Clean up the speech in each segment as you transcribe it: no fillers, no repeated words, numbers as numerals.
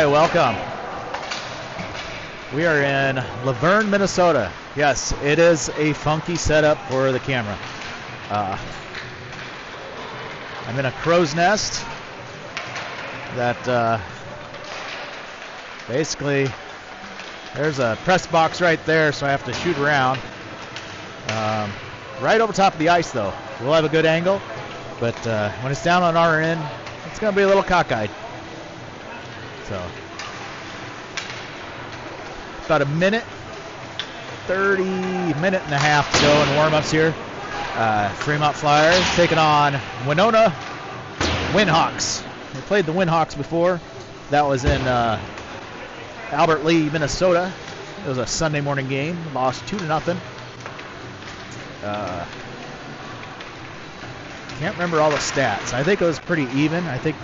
Hi, welcome. We are in Luverne, Minnesota. Yes, it is a funky setup for the camera. I'm in a crow's nest that basically there's a press box right there, so I have to shoot around. Right over top of the ice, though. We'll have a good angle, but when it's down on our end, it's going to be a little cockeyed. So, about a minute, 30-minute and a half to go in warm-ups here. Fremont Flyers taking on Winona Winhawks. We played the Winhawks before. That was in Albert Lee, Minnesota. It was a Sunday morning game. Lost 2-0. Can't remember all the stats. I think it was pretty even. I think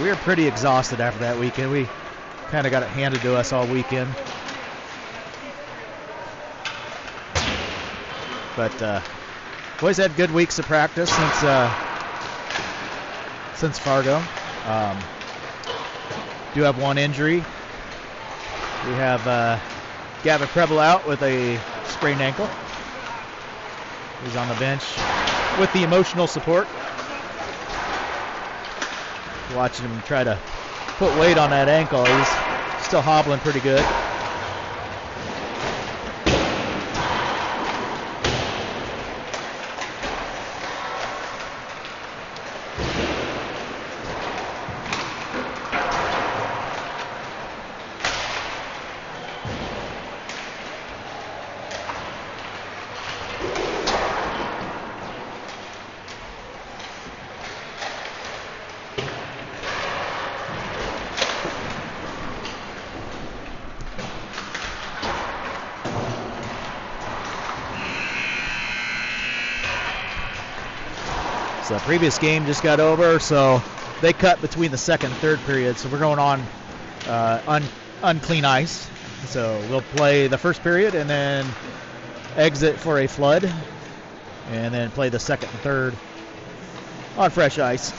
we were pretty exhausted after that weekend. We kind of got it handed to us all weekend. But boys had good weeks of practice since Fargo. Do have one injury. We have Gavin Preble out with a sprained ankle. He's on the bench with the emotional support. Watching him try to put weight on that ankle. He's still hobbling pretty good. So the previous game just got over, so they cut between the second and third period. So we're going on unclean ice. So we'll play the first period and then exit for a flood, and then play the second and third on fresh ice.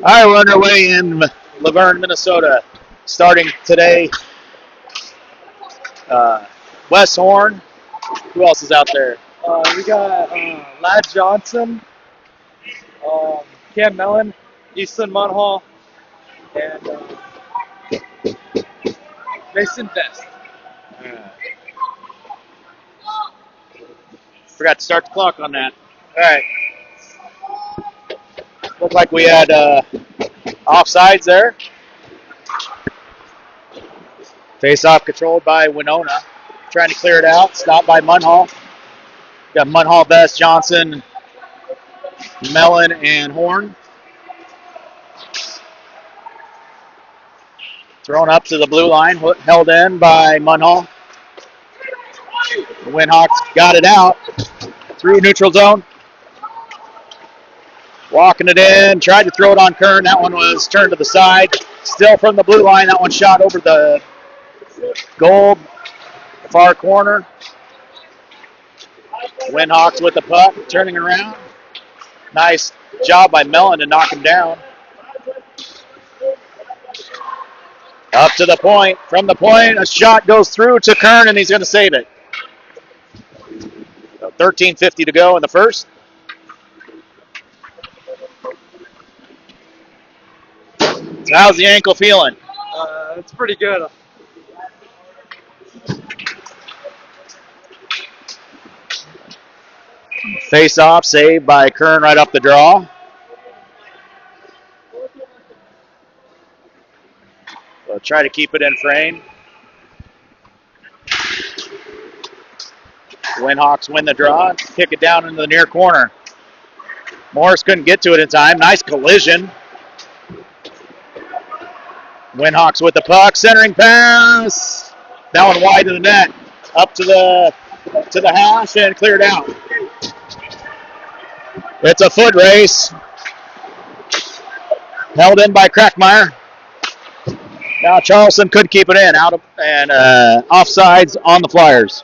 All right, we're underway in Luverne, Minnesota. Starting today, Wes Horn. Who else is out there? We got Ladd Johnson, Cam Mellon, Easton Munhall, and Mason Best. Forgot to start the clock on that. All right. Looked like we had offsides there. Face-off controlled by Winona. Trying to clear it out. Stopped by Munhall. Got Munhall, Best, Johnson, Mellon, and Horn. Thrown up to the blue line. Held in by Munhall. The Winhawks got it out through neutral zone. Walking it in, tried to throw it on Kern. That one was turned to the side. Still from the blue line. That one shot over the goal, far corner. Winhawks with the puck, turning around. Nice job by Mellon to knock him down. Up to the point. From the point, a shot goes through to Kern, and he's going to save it. So 13:50 to go in the first. So how's the ankle feeling? It's pretty good. Face-off saved by Kern right off the draw. We'll try to keep it in frame. Winhawks win the draw. Kick it down into the near corner. Morris couldn't get to it in time. Nice collision. Winhawks with the puck. Centering pass. That one wide to the net. Up to the hash and cleared out. It's a foot race. Held in by Crackmeyer. Now Charleston could keep it in. Offsides on the Flyers.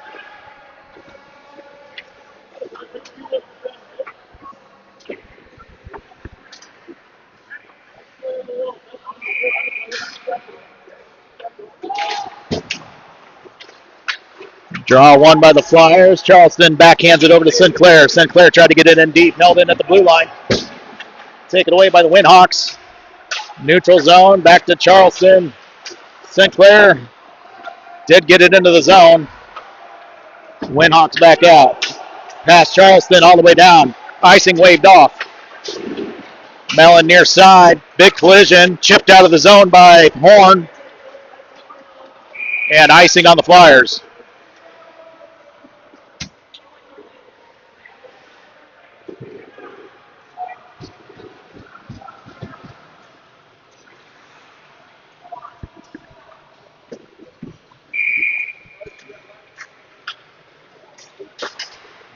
Draw won by the Flyers. Charleston backhands it over to Sinclair. Sinclair tried to get it in deep. Held in at the blue line. Taken away by the Winhawks. Neutral zone. Back to Charleston. Sinclair did get it into the zone. Winhawks back out. Past Charleston all the way down. Icing waved off. Mellon near side. Big collision. Chipped out of the zone by Horn. And icing on the Flyers.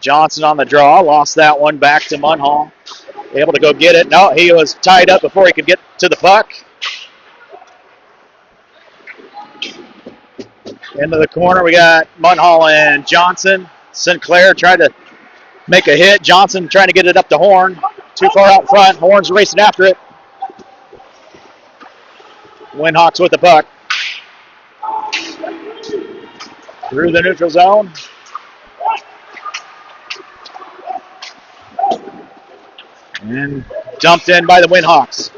Johnson on the draw, lost that one back to Munhall. Able to go get it. No, he was tied up before he could get to the puck. Into the corner, we got Munhall and Johnson. Sinclair tried to make a hit. Johnson trying to get it up to Horn. Too far out front. Horn's racing after it. Winhawks with the puck. Through the neutral zone. And dumped in by the Winhawks.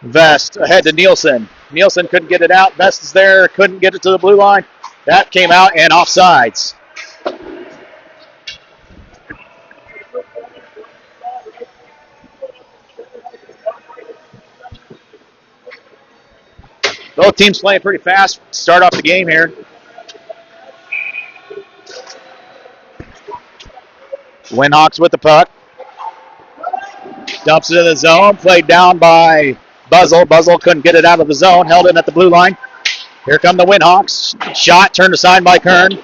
Vest ahead to Nielsen. Nielsen couldn't get it out. Vest is there, couldn't get it to the blue line. That came out and offsides. Both teams playing pretty fast. Start off the game here. Winhawks with the puck. Dumps it in the zone. Played down by Buzzle. Buzzle couldn't get it out of the zone. Held it at the blue line. Here come the Winhawks. Shot turned aside by Kern.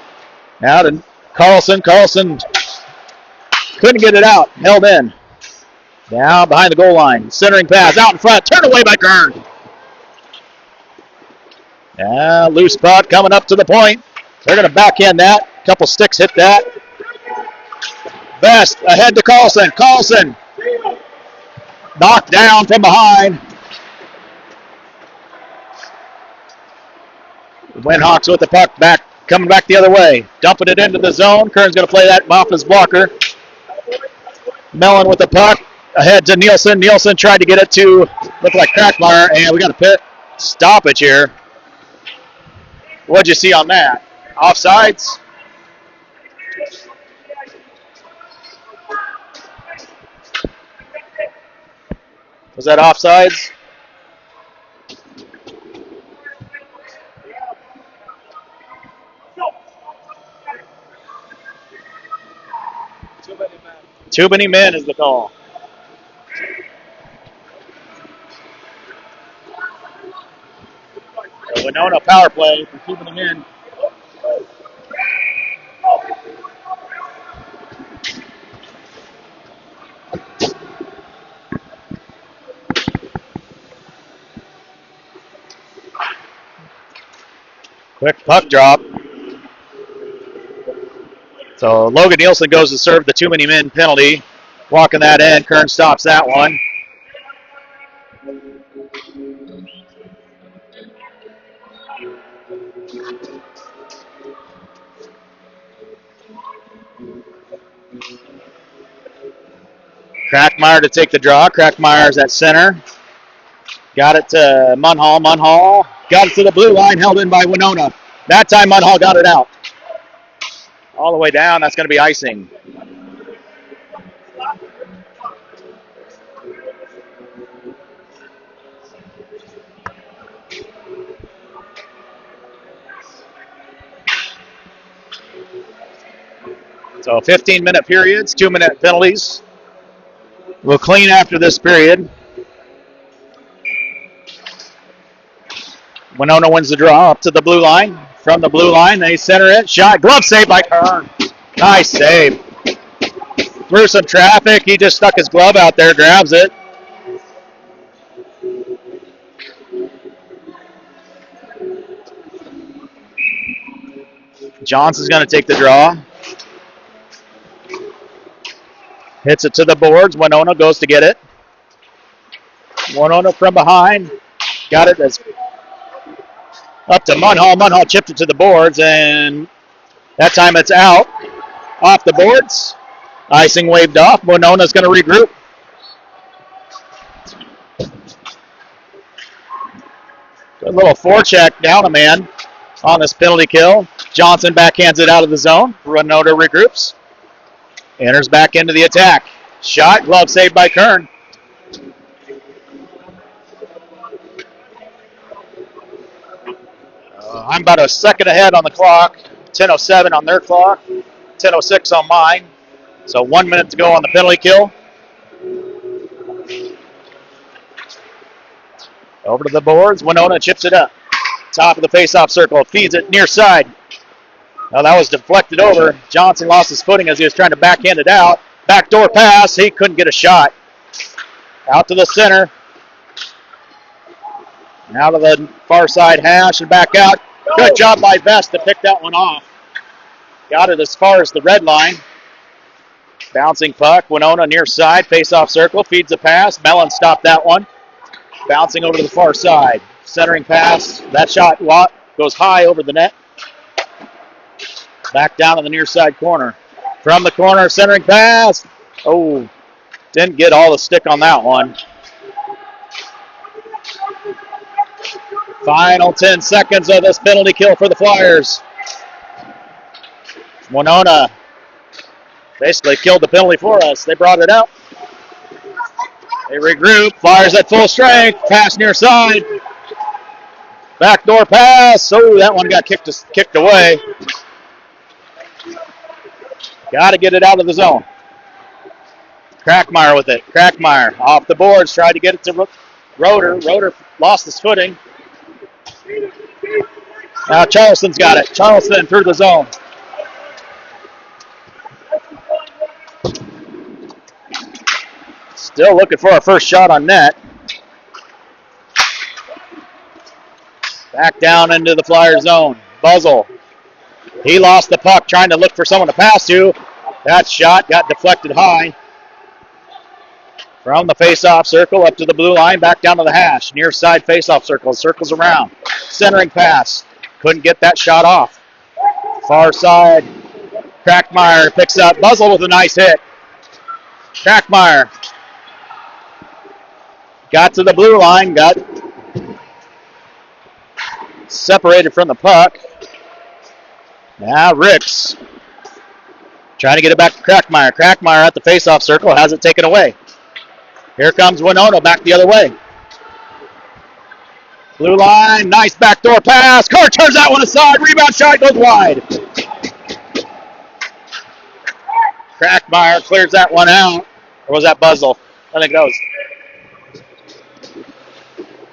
Now to Carlson. Carlson couldn't get it out. Held in. Now behind the goal line. Centering pass out in front. Turned away by Kern. Now loose puck coming up to the point. They're going to backhand that. Couple sticks hit that. Vest ahead to Carlson. Carlson knocked down from behind. Winhawks with the puck back, coming back the other way. Dumping it into the zone. Kern's going to play that off his blocker. Mellon with the puck ahead to Nielsen. Nielsen tried to get it to look like Crackmeyer, and we got a pit stoppage here. What'd you see on that? Offsides? Was that offsides? Too many men is the call. So Winona power play for keeping them in. Quick puck drop. So Logan Nielsen goes to serve the too many men penalty. Walking that in. Kern stops that one. Crackmeyer to take the draw. Crackmeyer's at center. Got it to Munhall. Munhall got it to the blue line, held in by Winona. That time Munhall got it out. All the way down. That's going to be icing. So 15-minute periods, 2-minute penalties. We'll clean after this period. Winona wins the draw up to the blue line. From the blue line, they center it. Shot, glove save by Kern. Nice save. Through some traffic, he just stuck his glove out there, grabs it. Johnson's going to take the draw. Hits it to the boards. Winona goes to get it. Winona from behind. Got it as up to Munhall. Munhall chipped it to the boards, and that time it's out. Off the boards. Icing waved off. Winona's going to regroup. Good little forecheck down a man on this penalty kill. Johnson backhands it out of the zone. Winona regroups. Enters back into the attack. Shot, glove saved by Kern. I'm about a second ahead on the clock. 10:07 on their clock. 10:06 on mine. So 1 minute to go on the penalty kill. Over to the boards. Winona chips it up. Top of the face-off circle. Feeds it near side. Now that was deflected over. Johnson lost his footing as he was trying to backhand it out. Backdoor pass. He couldn't get a shot. Out to the center. Now to the far side hash and back out. Good job by Vest to pick that one off. Got it as far as the red line. Bouncing puck. Winona near side. Face-off circle. Feeds a pass. Mellon stopped that one. Bouncing over to the far side. Centering pass. That shot goes high over the net. Back down in the near side corner. From the corner, centering pass. Oh, didn't get all the stick on that one. Final 10 seconds of this penalty kill for the Flyers. Winona basically killed the penalty for us. They brought it up. They regroup. Flyers at full strength. Pass near side. Backdoor pass. Oh, that one got kicked away. Got to get it out of the zone. Crackmeyer with it. Crackmeyer off the boards. Tried to get it to Roeder. Roeder lost his footing. Now Charleston's got it. Charleston through the zone. Still looking for a first shot on net. Back down into the Flyer zone. Buzzle. He lost the puck trying to look for someone to pass to. That shot got deflected high. From the face-off circle up to the blue line, back down to the hash. Near side face-off circle. Circles around. Centering pass. Couldn't get that shot off. Far side. Crackmeyer picks up. Buzzle with a nice hit. Crackmeyer got to the blue line. Got separated from the puck. Now Ricks trying to get it back to Crackmeyer. Crackmeyer at the face-off circle has it taken away. Here comes Winona back the other way. Blue line, nice backdoor pass. Carr turns that one aside. Rebound shot goes wide. Crackmeyer clears that one out. Or was that Buzzle? I think that was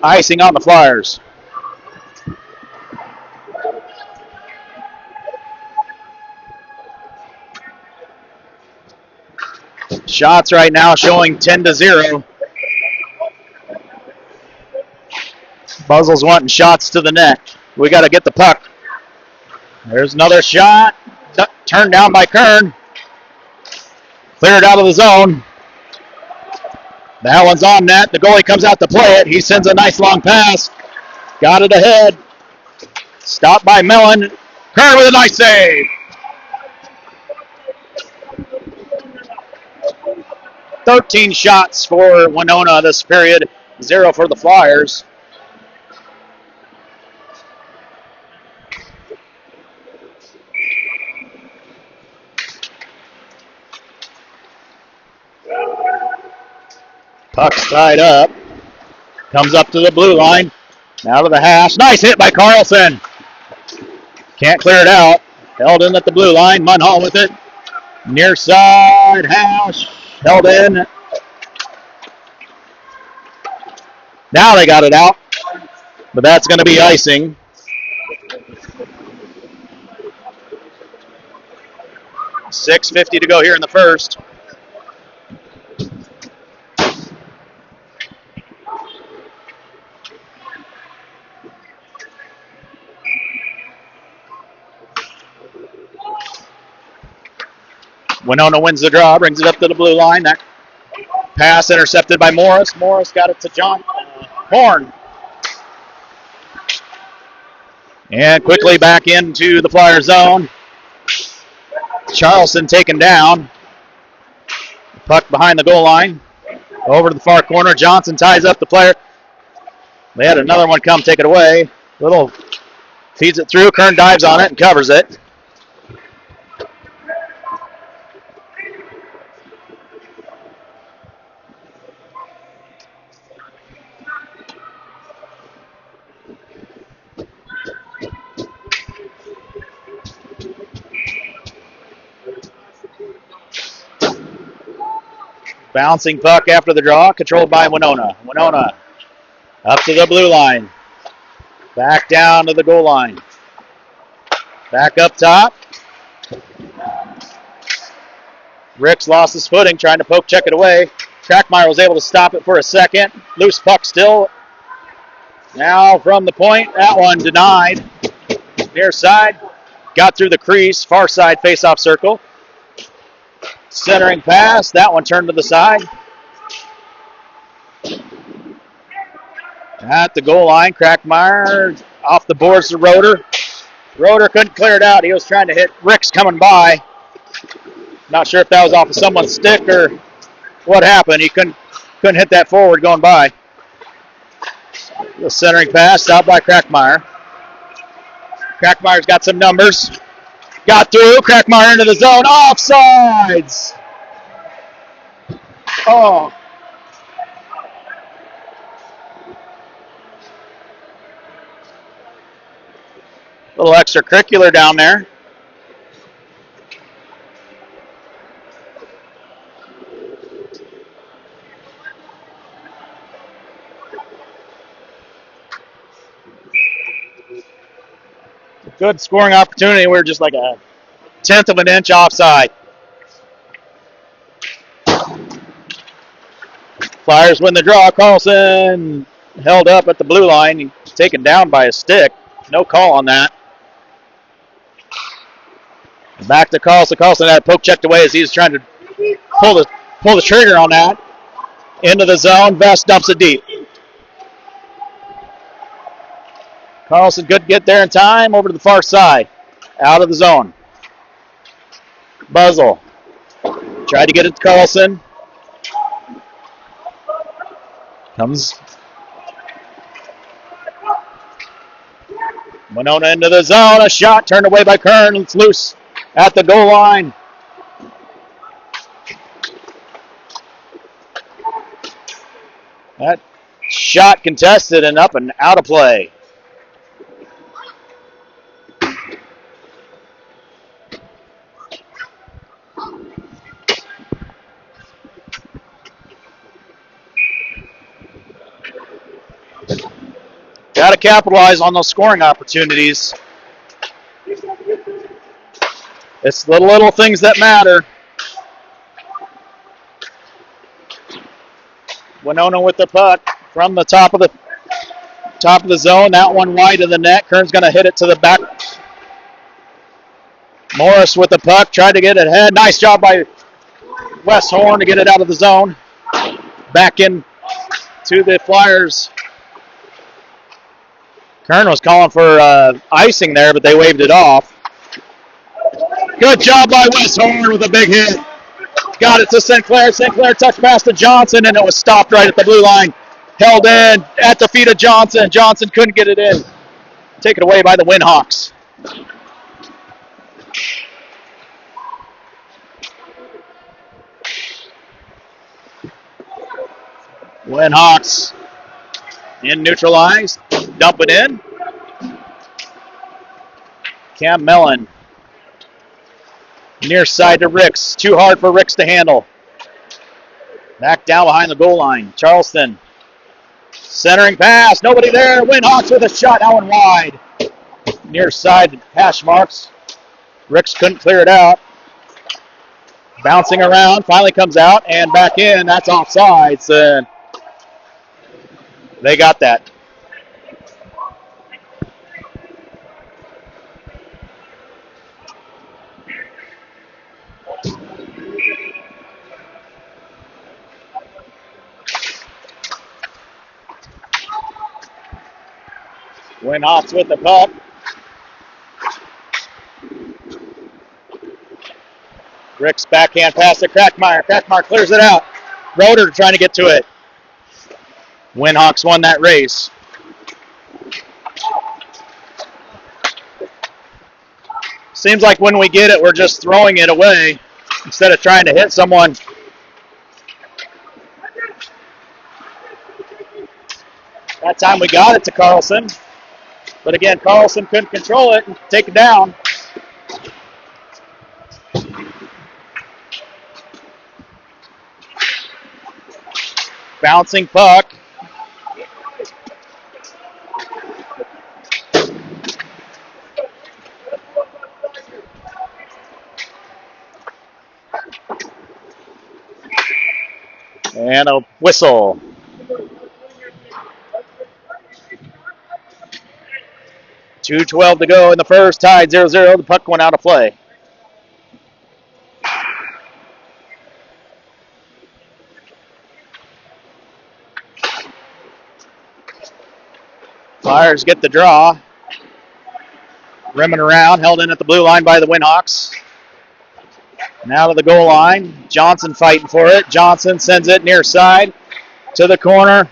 icing on the Flyers. Shots right now showing 10-0. Buzzle's wanting shots to the net. We got to get the puck. There's another shot. Turned down by Kern. Cleared out of the zone. That one's on net. The goalie comes out to play it. He sends a nice long pass. Got it ahead. Stopped by Mellon. Kern with a nice save. 13 shots for Winona this period, 0 for the Flyers. Puck's tied up. Comes up to the blue line. Now to the hash. Nice hit by Carlson. Can't clear it out. Held in at the blue line. Munhall with it. Near side hash. Held in. Now they got it out. But that's going to be icing. .650 to go here in the first. Winona wins the draw, brings it up to the blue line. That pass intercepted by Morris. Morris got it to John Horn. And quickly back into the Flyer zone. Charleston taken down. Puck behind the goal line. Over to the far corner. Johnson ties up the player. They had another one come take it away. Little feeds it through. Kern dives on it and covers it. Bouncing puck after the draw, controlled by Winona. Winona up to the blue line. Back down to the goal line. Back up top. Ricks lost his footing, trying to poke check it away. Crackmeyer was able to stop it for a second. Loose puck still. Now from the point, that one denied. Near side, got through the crease, far side face-off circle. Centering pass, that one turned to the side. At the goal line, Crackmeyer off the boards to Roeder. Roeder couldn't clear it out. He was trying to hit Ricks coming by. Not sure if that was off of someone's stick or what happened. He couldn't hit that forward going by. The centering pass stopped by Crackmeyer. Crackmeyer's got some numbers. Got through. Crackmeyer into the zone. Offsides. Oh. Little extracurricular down there. Good scoring opportunity. We're just like a tenth of an inch offside. Flyers win the draw. Carlson held up at the blue line, taken down by a stick. No call on that. Back to Carlson. Carlson had a poke checked away as he was trying to pull the trigger on that. Into the zone. Vest dumps it deep. Carlson couldn't get there in time. Over to the far side. Out of the zone. Buzzle. Tried to get it to Carlson. Comes. Winona into the zone. A shot turned away by Kern. It's loose at the goal line. That shot contested and up and out of play. Got to capitalize on those scoring opportunities. It's the little things that matter. Winona with the puck from the top of the zone. That one wide of the net. Kern's going to hit it to the back. Morris with the puck. Tried to get it ahead. Nice job by Wes Horn to get it out of the zone. Back in to the Flyers. Kern was calling for icing there, but they waved it off. Good job by Wes Horn with a big hit. Got it to Sinclair. Sinclair touched pass to Johnson, and it was stopped right at the blue line. Held in at the feet of Johnson. Johnson couldn't get it in. Taken away by the Winhawks. Winhawks in neutralized. Dump it in. Cam Mellon. Near side to Ricks. Too hard for Ricks to handle. Back down behind the goal line. Charleston. Centering pass. Nobody there. Winhawks with a shot. That one wide. Near side hash marks. Ricks couldn't clear it out. Bouncing around. Finally comes out and back in. That's offsides. They got that. Winhawks with the puck. Rick's backhand pass to Crackmeyer. Crackmeyer clears it out. Roeder trying to get to it. Winhawks won that race. Seems like when we get it, we're just throwing it away instead of trying to hit someone. That time we got it to Carlson. But again, Carlson couldn't control it and take it down. Bouncing puck. And a whistle. .2:12 to go in the first, tied 0-0. The puck went out of play. Flyers get the draw. Rimming around, held in at the blue line by the Winhawks. Now to the goal line. Johnson fighting for it. Johnson sends it near side to the corner.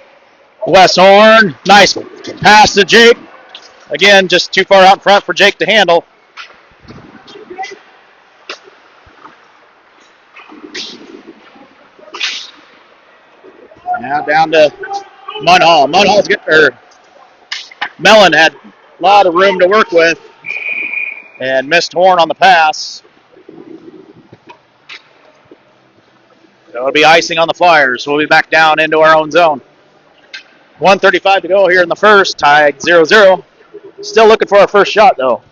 Wes Horn. Nice pass to Jake. Again, just too far out in front for Jake to handle. Now down to Munhall. Mellon had a lot of room to work with and missed Horn on the pass. So it'll be icing on the Flyers. We'll be back down into our own zone. 1:35 to go here in the first, tied 0-0. Still looking for our first shot, though.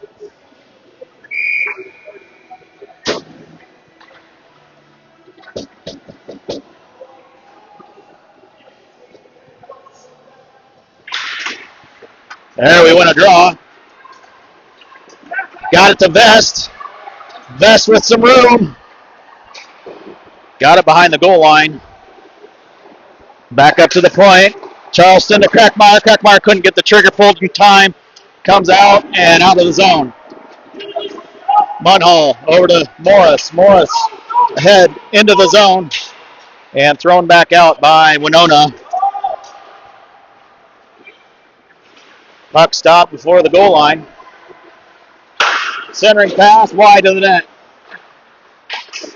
There, we win a draw. Got it to Vest. Vest with some room. Got it behind the goal line. Back up to the point. Charleston to Crackmeyer. Crackmeyer couldn't get the trigger pulled in time. Comes out and out of the zone. Munhall over to Morris. Morris ahead into the zone and thrown back out by Winona. Puck stopped before the goal line. Centering pass wide to the net.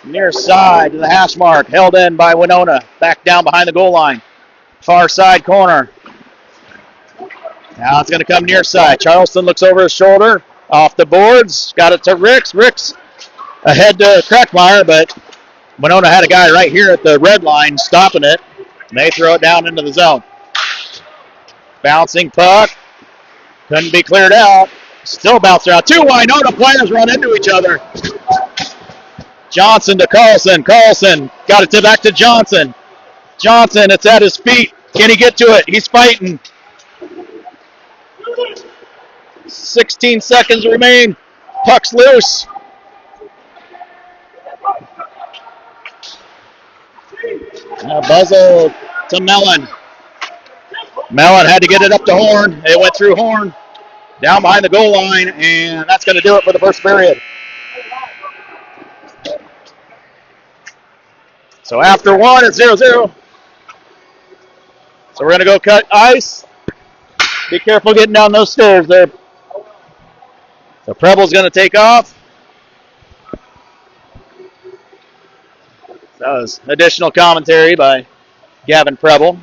Near side to the hash mark. Held in by Winona. Back down behind the goal line. Far side corner. Now it's going to come near side. Charleston looks over his shoulder. Off the boards. Got it to Ricks. Ricks ahead to Crackmeyer, but Winona had a guy right here at the red line stopping it. And they throw it down into the zone. Bouncing puck. Couldn't be cleared out. Still bouncing out. Two Winona players run into each other. Johnson to Carlson. Carlson got it back to Johnson. Johnson, it's at his feet. Can he get to it? He's fighting. 16 seconds remain. Puck's loose. Buzzle to Mellon. Mellon had to get it up to Horn. It went through Horn. Down behind the goal line, and that's going to do it for the first period. So after one, it's 0-0. So we're going to go cut ice. Be careful getting down those stairs there. So Preble's going to take off. That was additional commentary by Gavin Preble.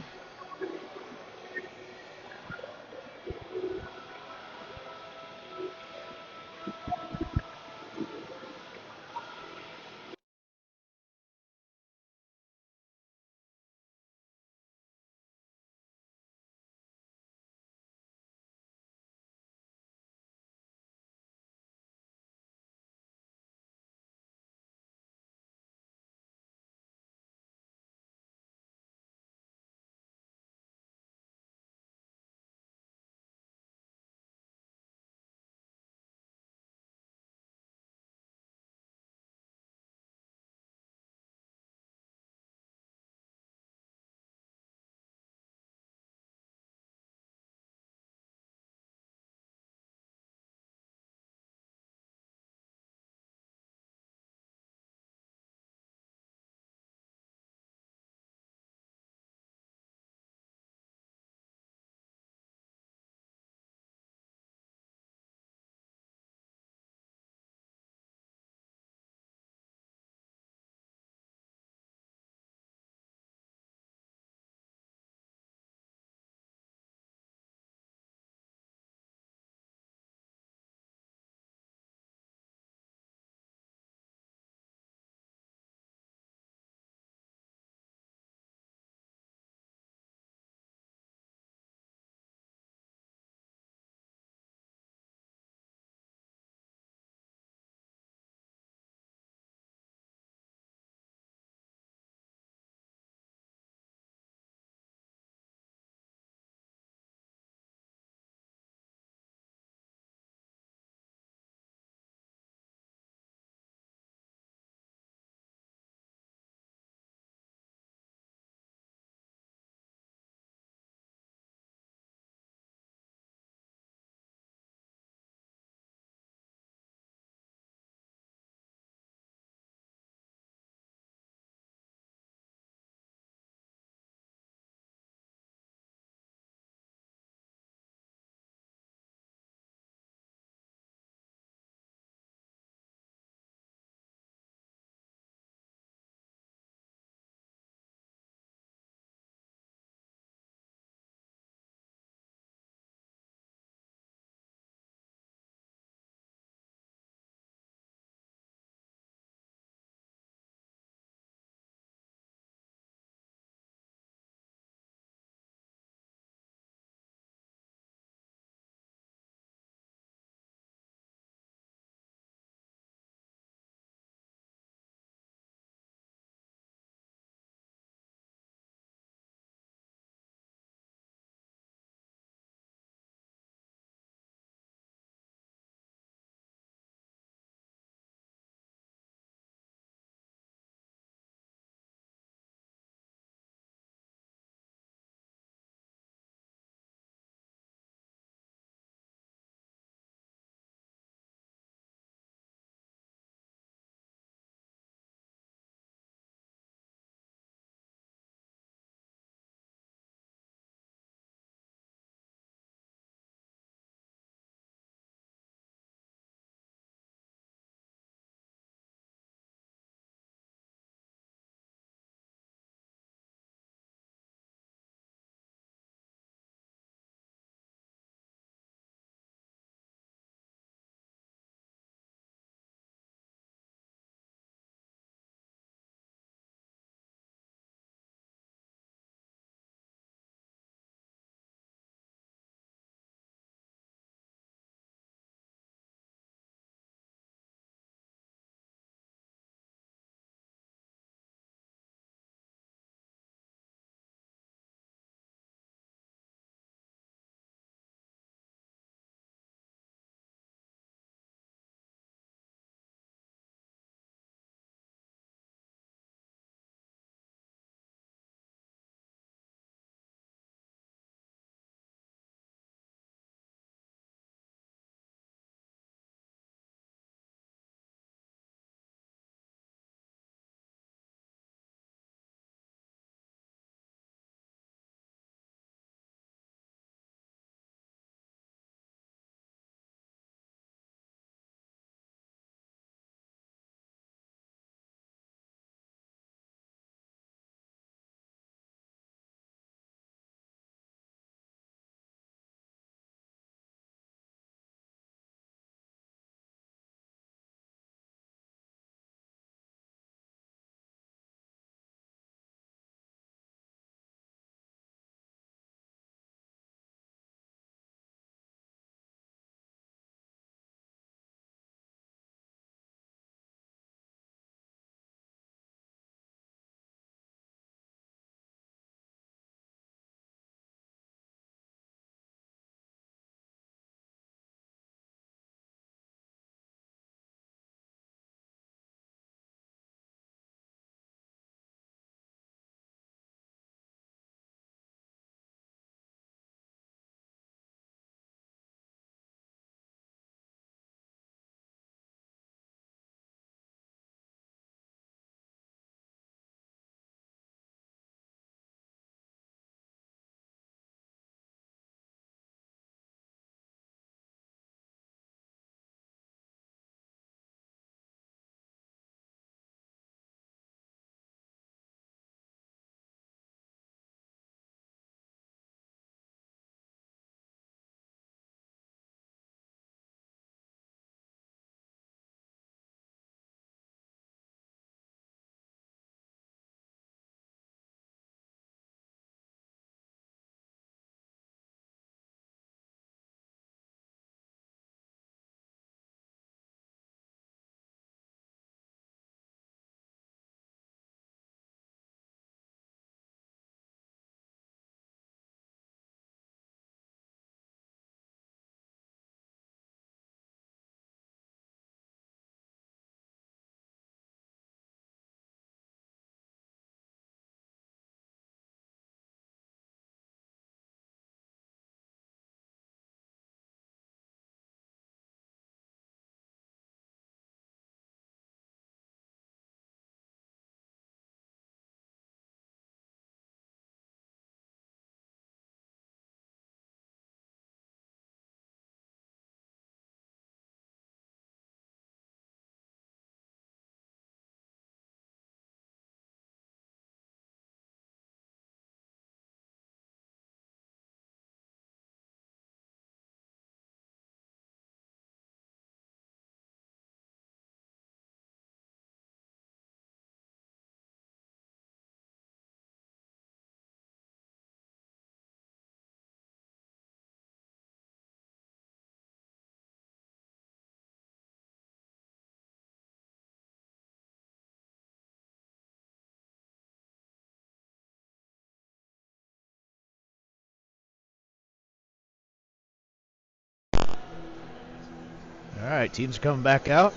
right, teams are coming back out.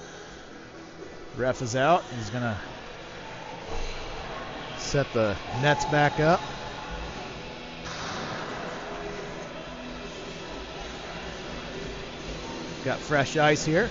Ref is out. He's going to set the nets back up. Got fresh ice here.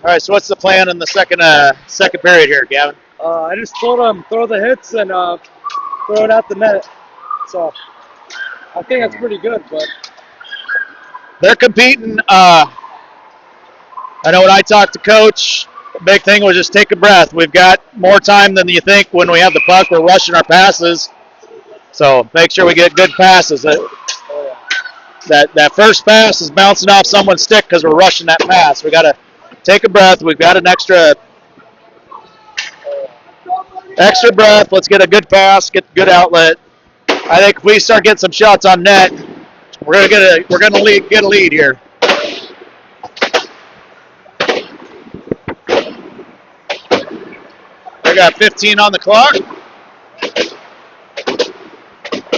All right, so what's the plan in the second period here, Gavin? I just told them throw the hits and throw it at the net. So I think that's pretty good, but They're competing. I know when I talked to Coach, the big thing was just take a breath. We've got more time than you think when we have the puck. We're rushing our passes. So make sure we get good passes. That first pass is bouncing off someone's stick because we're rushing that pass. We got to take a breath. We've got an extra breath. Let's get a good pass, get a good outlet. I think if we start getting some shots on net, we're gonna get a lead here. We got 15 on the clock.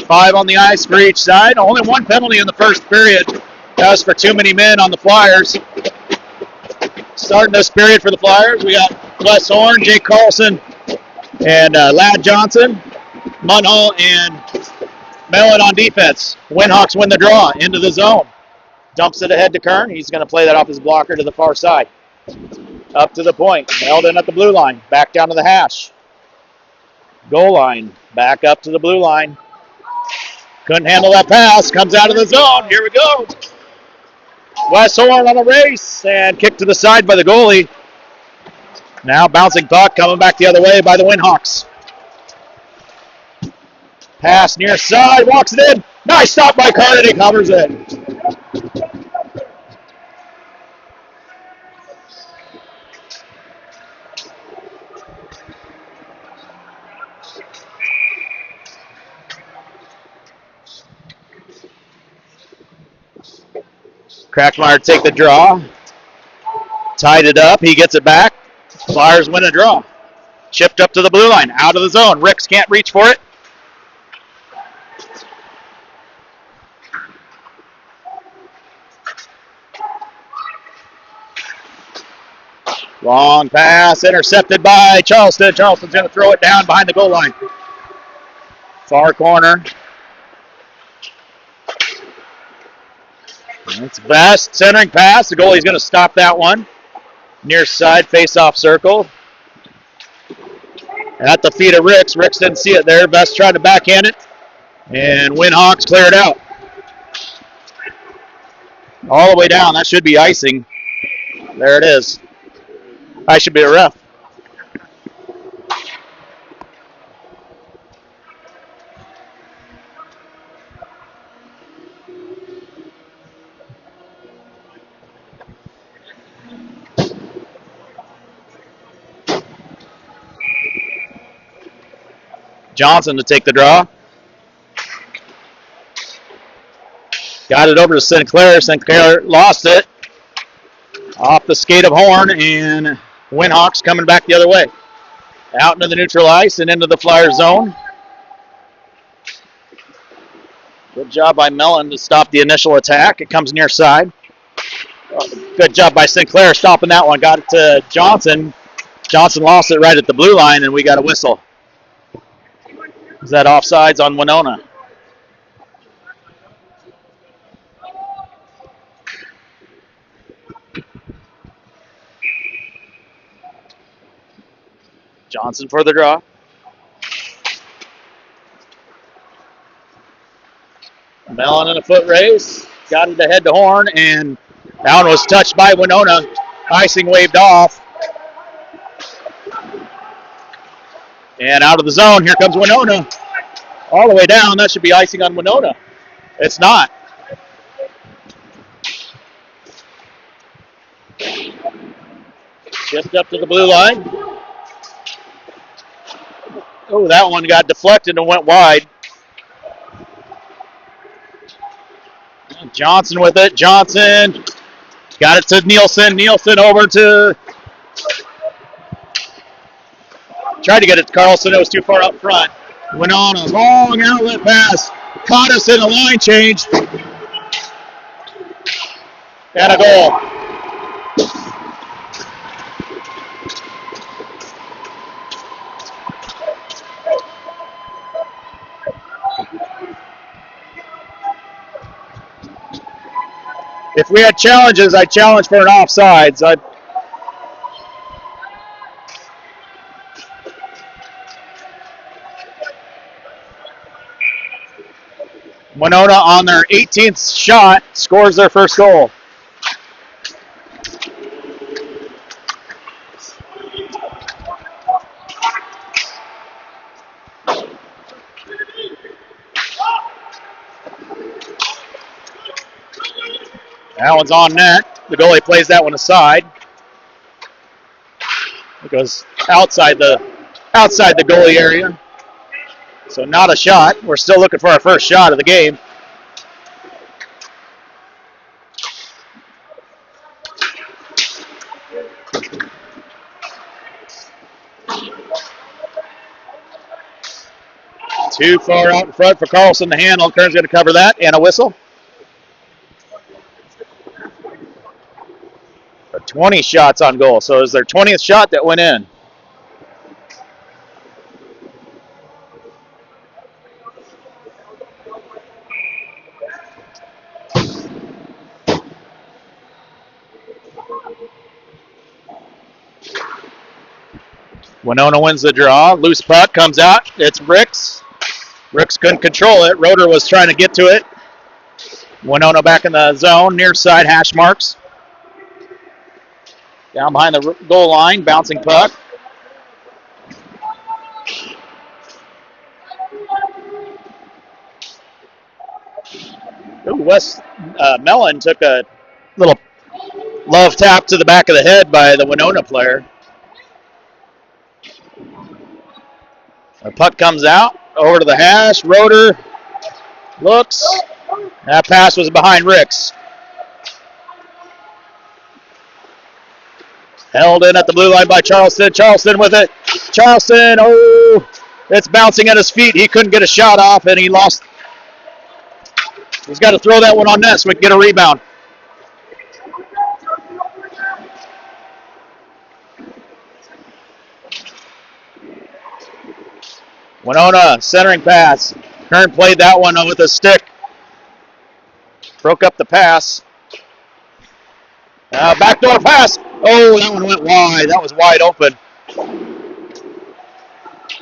5 on the ice for each side. Only one penalty in the first period. That was for too many men on the Flyers. Starting this period for the Flyers, we got Wes Horn, Jake Carlson, and Ladd Johnson, Munhall, and Mellon on defense. Winhawks win the draw into the zone. Dumps it ahead to Kern. He's going to play that off his blocker to the far side. Up to the point. Held in at the blue line. Back down to the hash. Goal line. Back up to the blue line. Couldn't handle that pass. Comes out of the zone. Here we go. Wes Horn on a race and kicked to the side by the goalie. Now bouncing puck coming back the other way by the Winhawks. Pass near side, walks it in. Nice stop by Kern, he covers it. Crackmeyer take the draw. Tied it up. He gets it back. Flyers win a draw. Chipped up to the blue line. Out of the zone. Ricks can't reach for it. Long pass. Intercepted by Charleston. Charleston's going to throw it down behind the goal line. Far corner. It's best centering pass. The goalie's going to stop that one. Near side face-off circle. At the feet of Ricks. Ricks didn't see it there. Best tried to backhand it. And Winhawks clear it out. All the way down. That should be icing. There it is. I should be a ref. Johnson to take the draw. Got it over to Sinclair. Sinclair lost it. Off the skate of Horn, and Winhawks coming back the other way. Out into the neutral ice and into the Flyer zone. Good job by Mellon to stop the initial attack. It comes near side. Good job by Sinclair stopping that one. Got it to Johnson. Johnson lost it right at the blue line, and we got a whistle. Is that offsides on Winona? Johnson for the draw. Mellon in a foot race. Got it to head to horn, and that one was touched by Winona. Icing waved off. And out of the zone, here comes Winona. All the way down, that should be icing on Winona. It's not. Shipped up to the blue line. Oh, that one got deflected and went wide. Johnson with it. Johnson got it to Nielsen. Nielsen over to... Tried to get it to Carlson. It was too far up front. Went on a long outlet pass. Caught us in a line change. And a goal. If we had challenges, I'd challenge for an offsides. Winona on their 18th shot scores their first goal. That one's on net. The goalie plays that one aside. It goes outside the goalie area. So not a shot. We're still looking for our first shot of the game. Too far out in front for Carlson to handle. Kern's going to cover that, and a whistle. 20 shots on goal. So it was their 20th shot that went in. Winona wins the draw. Loose puck comes out. It's Ricks. Ricks couldn't control it. Roeder was trying to get to it. Winona back in the zone, near side hash marks. Down behind the goal line, bouncing puck. Ooh, Mellon took a little love tap to the back of the head by the Winona player. The puck comes out, over to the hash. Roeder looks. That pass was behind Ricks. Held in at the blue line by Charleston. Charleston with it. Charleston, oh, it's bouncing at his feet. He couldn't get a shot off, and he lost. He's got to throw that one on net so we can get a rebound. Winona, centering pass. Kern played that one with a stick. Broke up the pass. Backdoor pass. Oh, that one went wide. That was wide open.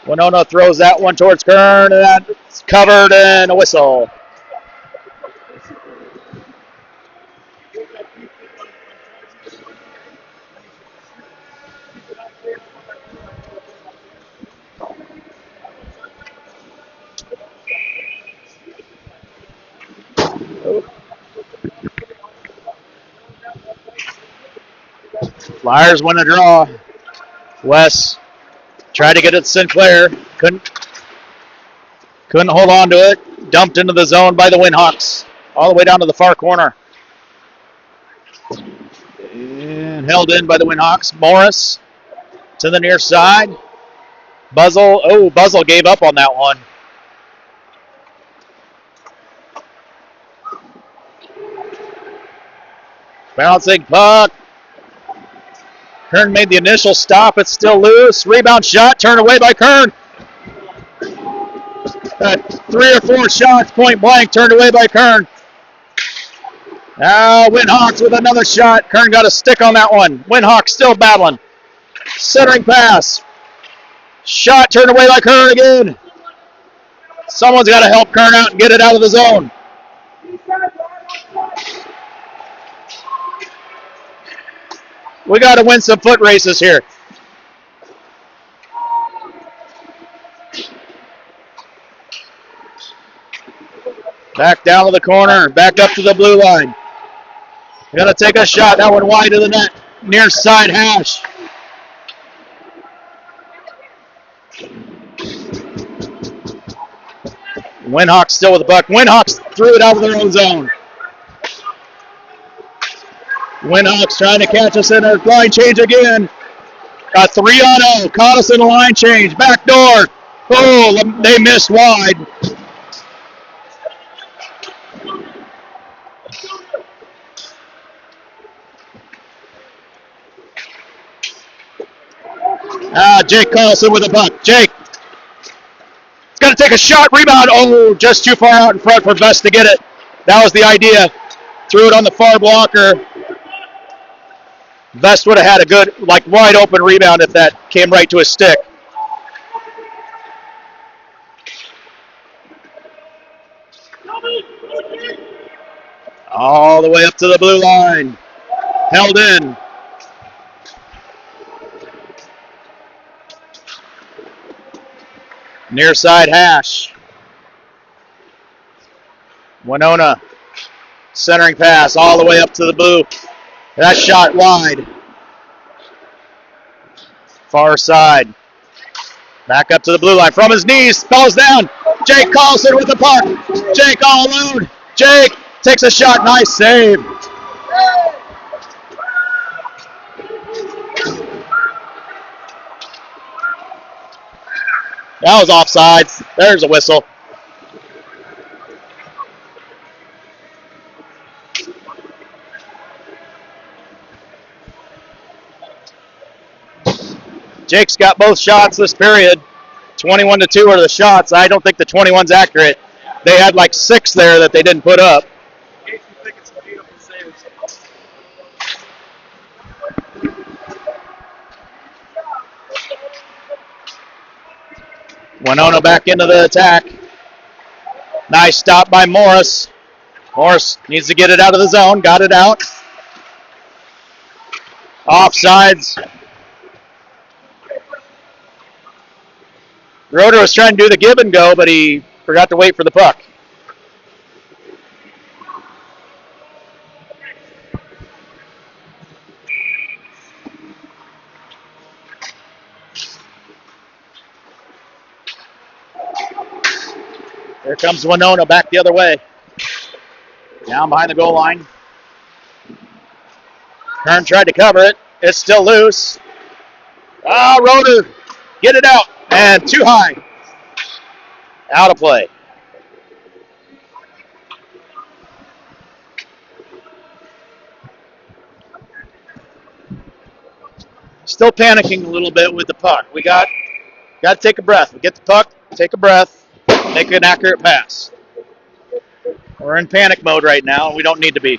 Winona throws that one towards Kern, and that's covered, and a whistle. Flyers win a draw. Wes tried to get it to Sinclair. Couldn't hold on to it. Dumped into the zone by the Winhawks. All the way down to the far corner. And held in by the Winhawks. Morris to the near side. Buzzle. Oh, Buzzle gave up on that one. Bouncing puck. Kern made the initial stop. It's still loose. Rebound shot. Turned away by Kern. 3 or 4 shots, point blank, turned away by Kern. Now Winhawks with another shot. Kern got a stick on that one. Winhawks still battling. Centering pass. Shot turned away by Kern again. Someone's got to help Kern out and get it out of the zone. We got to win some foot races here. Back down to the corner, back up to the blue line. Gonna take a shot, that one wide to the net, near side hash. Winhawks still with the puck. Winhawks threw it out of their own zone. Winhawks trying to catch us in our line change again. A 3-on-0, caught us in the line change, back door. Oh, they missed wide. Jake Carlson with the puck. Jake. He's got to take a shot. Rebound. Oh, just too far out in front for Vest to get it. That was the idea. Threw it on the far blocker. Vest would have had a good, wide open rebound if that came right to his stick. All the way up to the blue line. Held in. Near side hash. Winona. Centering pass all the way up to the blue. That shot wide. Far side. Back up to the blue line. From his knees. Falls down. Jake Carlson with the puck. Jake all alone. Jake takes a shot. Nice save. That was offsides. There's a whistle. Jake's got both shots this period. 21-2 are the shots. I don't think the 21's accurate. They had 6 there that they didn't put up. Winona back into the attack. Nice stop by Morris. Morris needs to get it out of the zone. Got it out. Offsides. Roeder was trying to do the give and go, but he forgot to wait for the puck. Here comes Winona back the other way. Down behind the goal line. Kern tried to cover it. It's still loose. Roeder, get it out. And too high. Out of play. Still panicking a little bit with the puck. We got to take a breath. We get the puck, take a breath, make an accurate pass. We're in panic mode right now, and we don't need to be.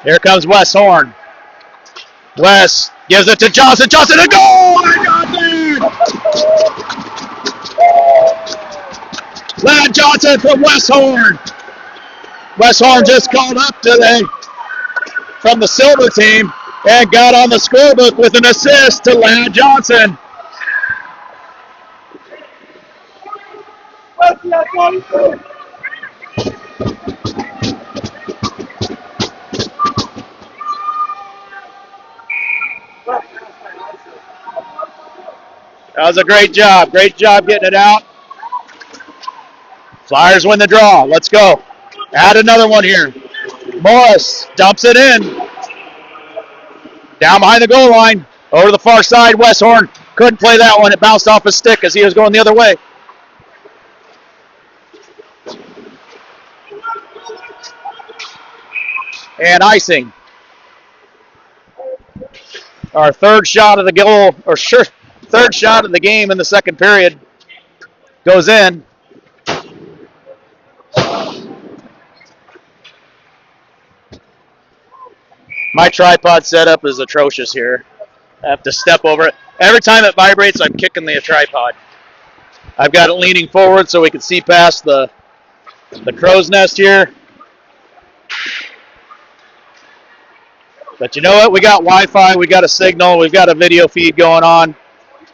Here comes Wes Horn. Wes gives it to Johnson. Johnson, a goal! Lad Johnson from Wes Horn. Wes Horn just called up today from the Silver team and got on the scorebook with an assist to Lad Johnson. That was a great job. Great job getting it out. Flyers win the draw. Let's go. Add another one here. Morris dumps it in. Down behind the goal line. Over to the far side. Wes Horn couldn't play that one. It bounced off his stick as he was going the other way. And icing. Our third shot of the goal, or sure, third shot of the game in the second period goes in. My tripod setup is atrocious here. I have to step over it. Every time it vibrates, I'm kicking the tripod. I've got it leaning forward so we can see past the crow's nest here. But you know what? We got Wi-Fi, we got a signal, we've got a video feed going on.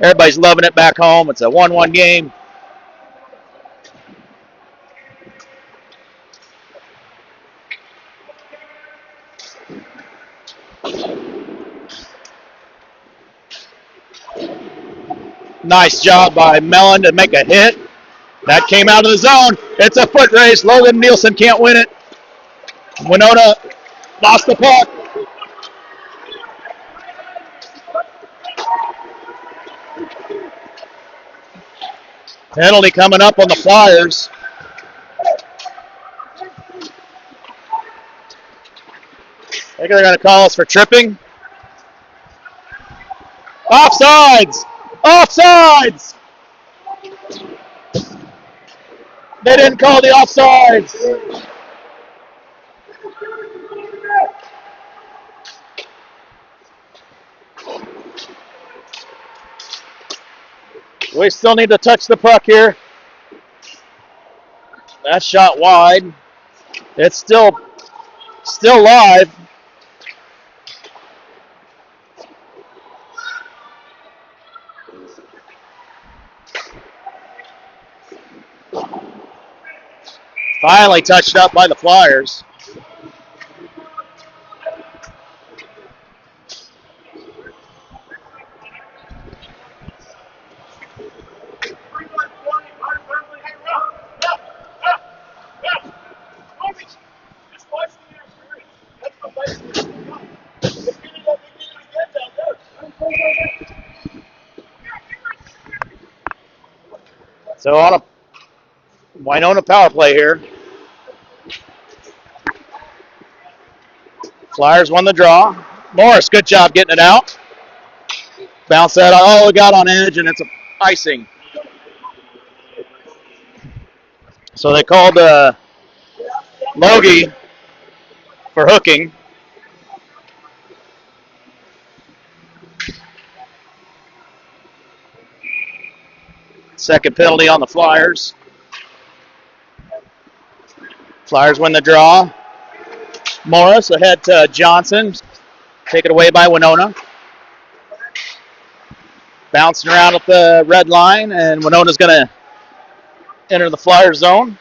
Everybody's loving it back home. It's a 1-1 game. Nice job by Mellon to make a hit. That came out of the zone. It's a foot race. Logan Nielsen can't win it. Winona lost the puck. Penalty coming up on the Flyers. I think they're going to call us for tripping. Offsides! Offsides! They didn't call the offsides. We still need to touch the puck here. That shot wide. It's still live. Finally touched up by the Flyers. So on a Winona power play here. Flyers won the draw. Morris, good job getting it out. Bounce that. Oh, it got on edge, and it's icing. So they called Logie for hooking. Second penalty on the Flyers. Flyers win the draw. Morris ahead to Johnson. Taken away by Winona. Bouncing around at the red line, and Winona's going to enter the Flyers zone.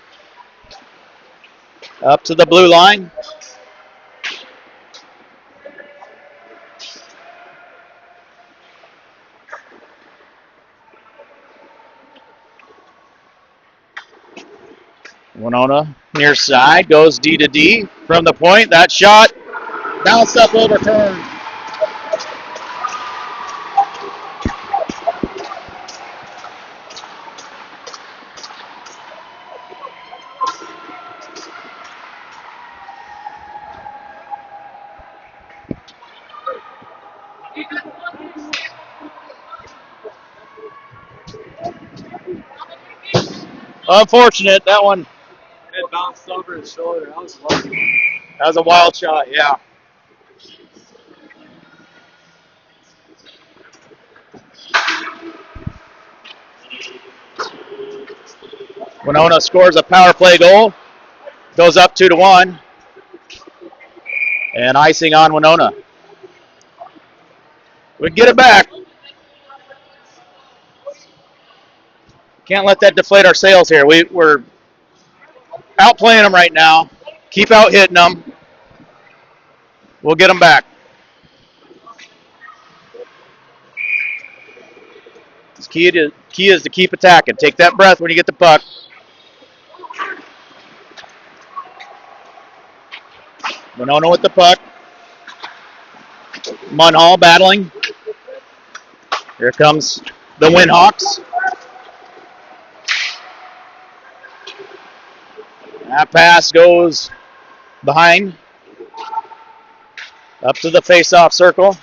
Up to the blue line. Winona near side, goes D to D from the point. That shot bounced up, overturned. Unfortunate, that one. It bounced over his shoulder. That was lucky. That was a wild shot, yeah. Winona scores a power play goal. Goes up 2-1. And icing on Winona. We get it back. Can't let that deflate our sails here. We're outplaying them right now. Keep out hitting them. We'll get them back. The key is to keep attacking. Take that breath when you get the puck. Winona with the puck. Munhall battling. Here comes the Winhawks. That pass goes behind. Up to the face-off circle.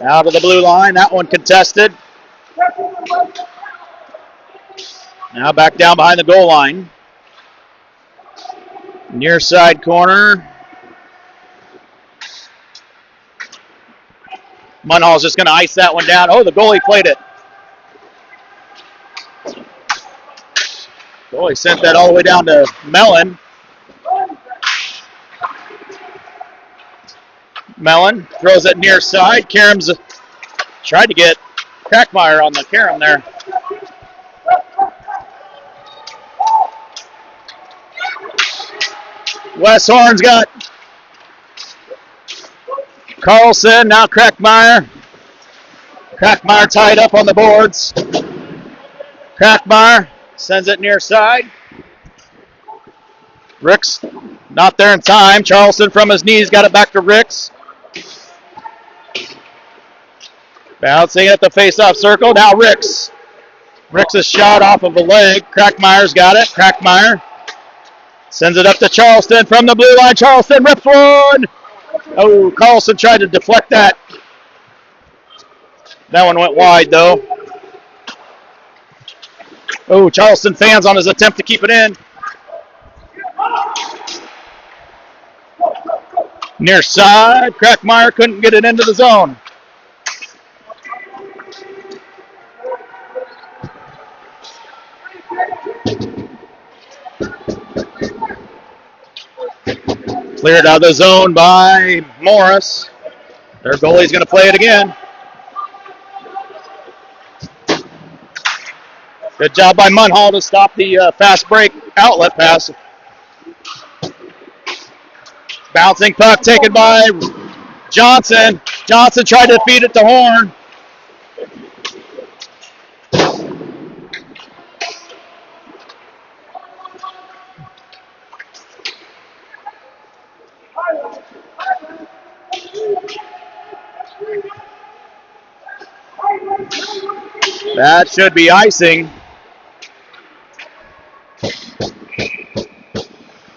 Out of the blue line. That one contested. Now back down behind the goal line. Near side corner. Munhall's just going to ice that one down. Oh, the goalie played it. Goalie sent that all the way down to Mellon. Mellon throws it near side. Karam's tried to get Crackmeyer on the Karam there. Wes Horn's got Carlson, now Crackmeyer. Crackmeyer tied up on the boards. Crackmeyer sends it near side. Ricks not there in time. Charleston from his knees got it back to Ricks. Bouncing at the face-off circle. Now Ricks. Ricks' shot off of a leg. Crackmeyer's got it. Crackmeyer sends it up to Charleston from the blue line. Charleston rips one. Oh, Carlson tried to deflect that. That one went wide, though. Oh, Charleston fans on his attempt to keep it in. Near side. Crackmeyer couldn't get it into the zone. Cleared out of the zone by Morris. Their goalie's going to play it again. Good job by Munhall to stop the fast break outlet pass. Bouncing puck taken by Johnson. Johnson tried to feed it to Horn. That should be icing.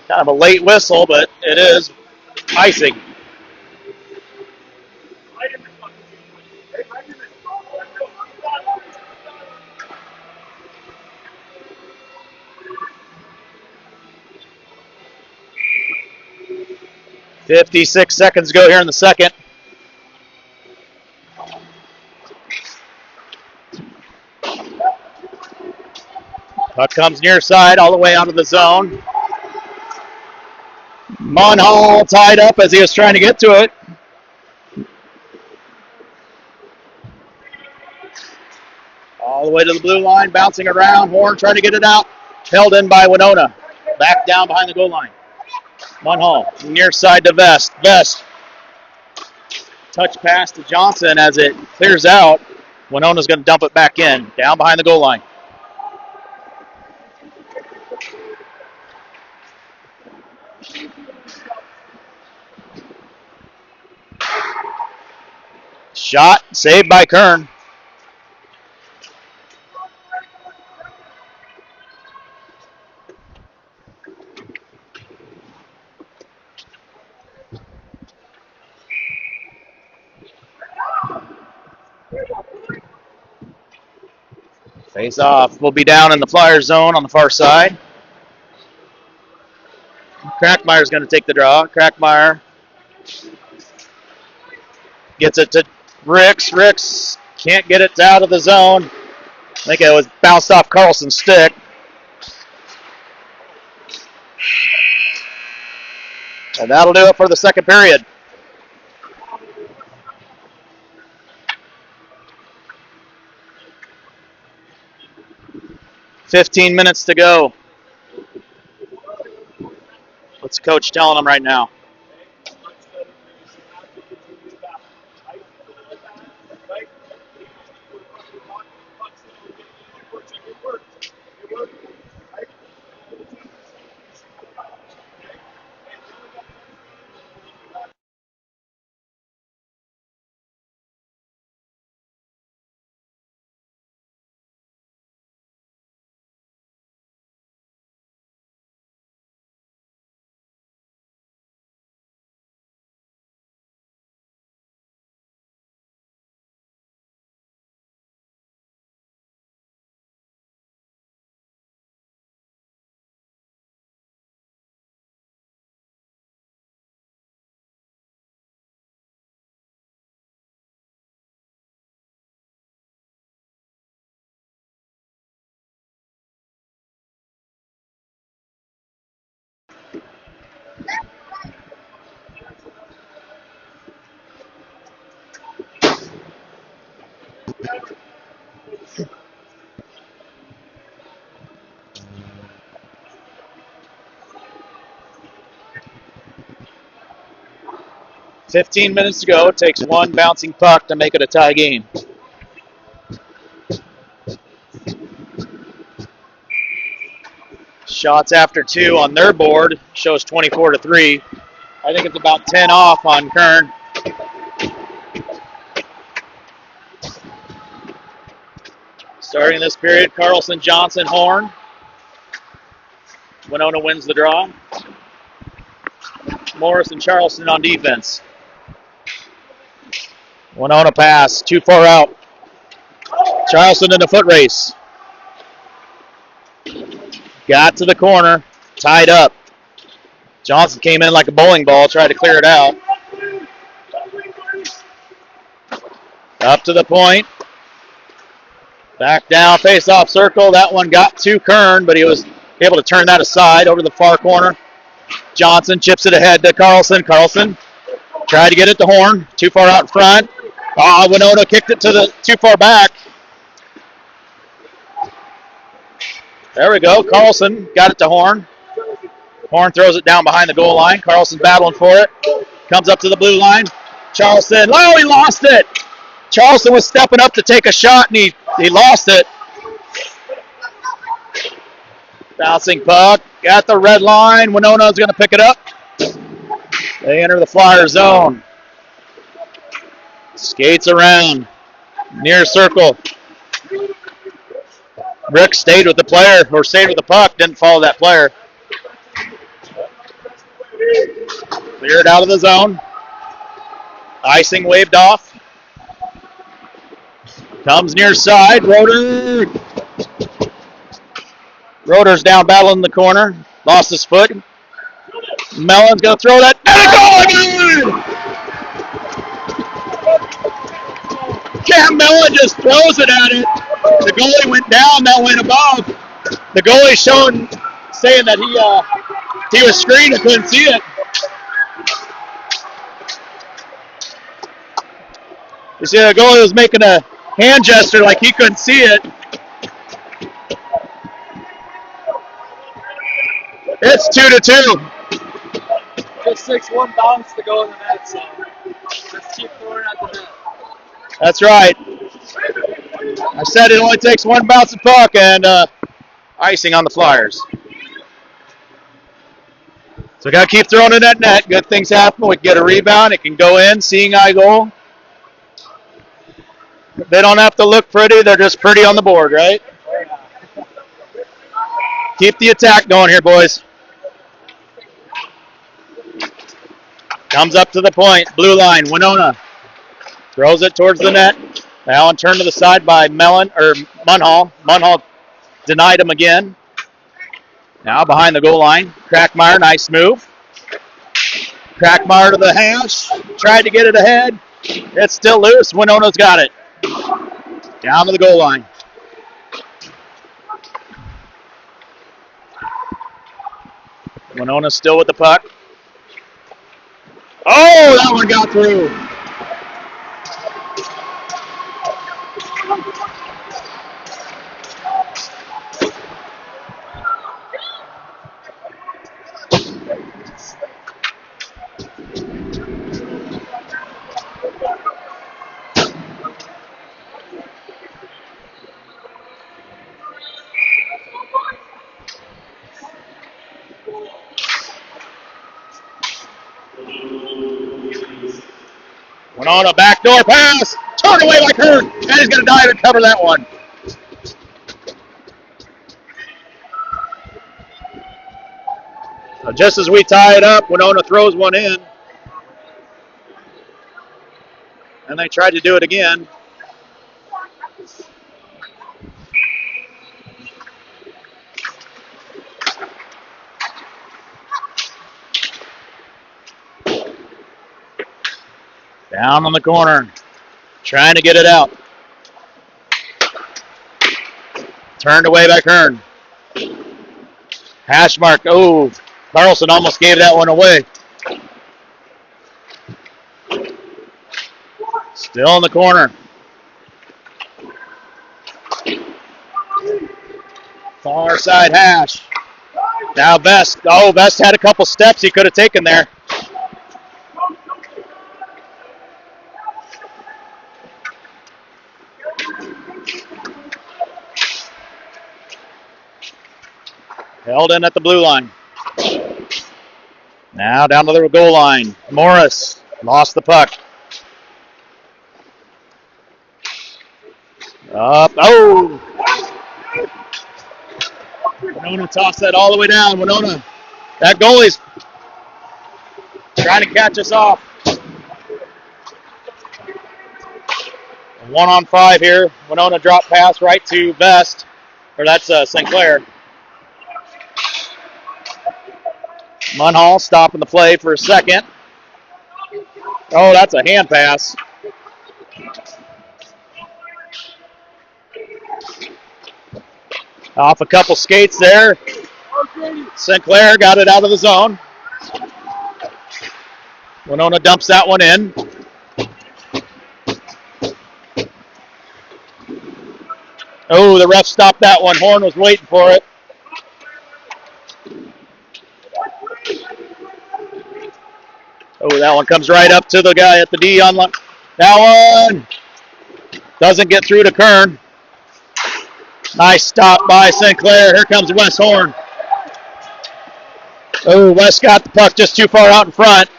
Kind of a late whistle, but it is icing. .56 seconds to go here in the second. Puck comes near side all the way out of the zone. Munhall tied up as he was trying to get to it. All the way to the blue line, bouncing around. Horn trying to get it out. Held in by Winona. Back down behind the goal line. Munhall near side to Vest. Vest. Touch pass to Johnson as it clears out. Winona's going to dump it back in. Down behind the goal line. Shot saved by Kern. Face off will be down in the Flyers zone on the far side. Crackmeyer's going to take the draw. Crackmeyer gets it to Ricks. Ricks can't get it out of the zone. I think it was bounced off Carlson's stick. And that'll do it for the second period. .15 minutes to go. What's coach telling them right now? 15 minutes to go. It takes one bouncing puck to make it a tie game. Shots after 2 on their board shows 24-3. I think it's about 10 off on Kern. Starting this period, Carlson, Johnson, Horn. Winona wins the draw. Morris and Charleston on defense. Winona pass, too far out. Charleston in the foot race. Got to the corner, tied up. Johnson came in like a bowling ball, tried to clear it out. Up to the point. Back down, face-off circle. That one got to Kern, but he was able to turn that aside over the far corner. Johnson chips it ahead to Carlson. Carlson tried to get it to Horn. Too far out in front. Winona kicked it to the too far back. There we go. Carlson got it to Horn. Horn throws it down behind the goal line. Carlson battling for it. Comes up to the blue line. Charleston. Oh, he lost it. Charleston was stepping up to take a shot, and he lost it. Bouncing puck. Got the red line. Winona's going to pick it up. They enter the Flyer zone. Skates around. Near circle. Rick stayed with the player, or stayed with the puck, didn't follow that player. Cleared out of the zone. Icing waved off. Comes near side. Roder's down battling in the corner. Lost his foot. Mellon's going to throw that. And a goal again! Cam Mellon just throws it at it. The goalie went down, that went above. The goalie saying that he was screened and couldn't see it. You see, the goalie was making a hand gesture like he couldn't see it. It's 2-2. Just 6-1 bounce to go in the net, so just keep throwing at the net. That's right. I said it only takes one bounce of puck and icing on the Flyers. So got to keep throwing in that net. Good things happen. We get a rebound. It can go in. Seeing eye goal. They don't have to look pretty. They're just pretty on the board, right? Keep the attack going here, boys. Comes up to the point. Blue line. Winona throws it towards the net. Allen turned to the side by Munhall. Munhall denied him again. Now behind the goal line. Crackmeyer, nice move. Crackmeyer to the hash. Tried to get it ahead. It's still loose. Winona's got it. Down to the goal line. Winona still with the puck. Oh, that one got through. Winona backdoor pass. Turned away by Kern. And he's going to dive and cover that one. So just as we tie it up, Winona throws one in. And they tried to do it again. Down on the corner, trying to get it out. Turned away by Kern. Hash mark. Oh, Carlson almost gave that one away. Still in the corner. Far side hash. Now Vest. Oh, Vest had a couple steps he could have taken there. Held in at the blue line. Now down to the goal line. Morris lost the puck. Up. Oh! Winona tossed that all the way down. Winona, that goalie's trying to catch us off. 1-on-5 here. Winona drop pass right to Vest. Or that's St. Clair. Munhall stopping the play for a second. Oh, that's a hand pass. Off a couple skates there. St. Clair got it out of the zone. Winona dumps that one in. Oh, the ref stopped that one. Horn was waiting for it. Oh, that one comes right up to the guy at the D on line. That one doesn't get through to Kern. Nice stop by St. Clair. Here comes Wes Horn. Oh, Wes got the puck just too far out in front.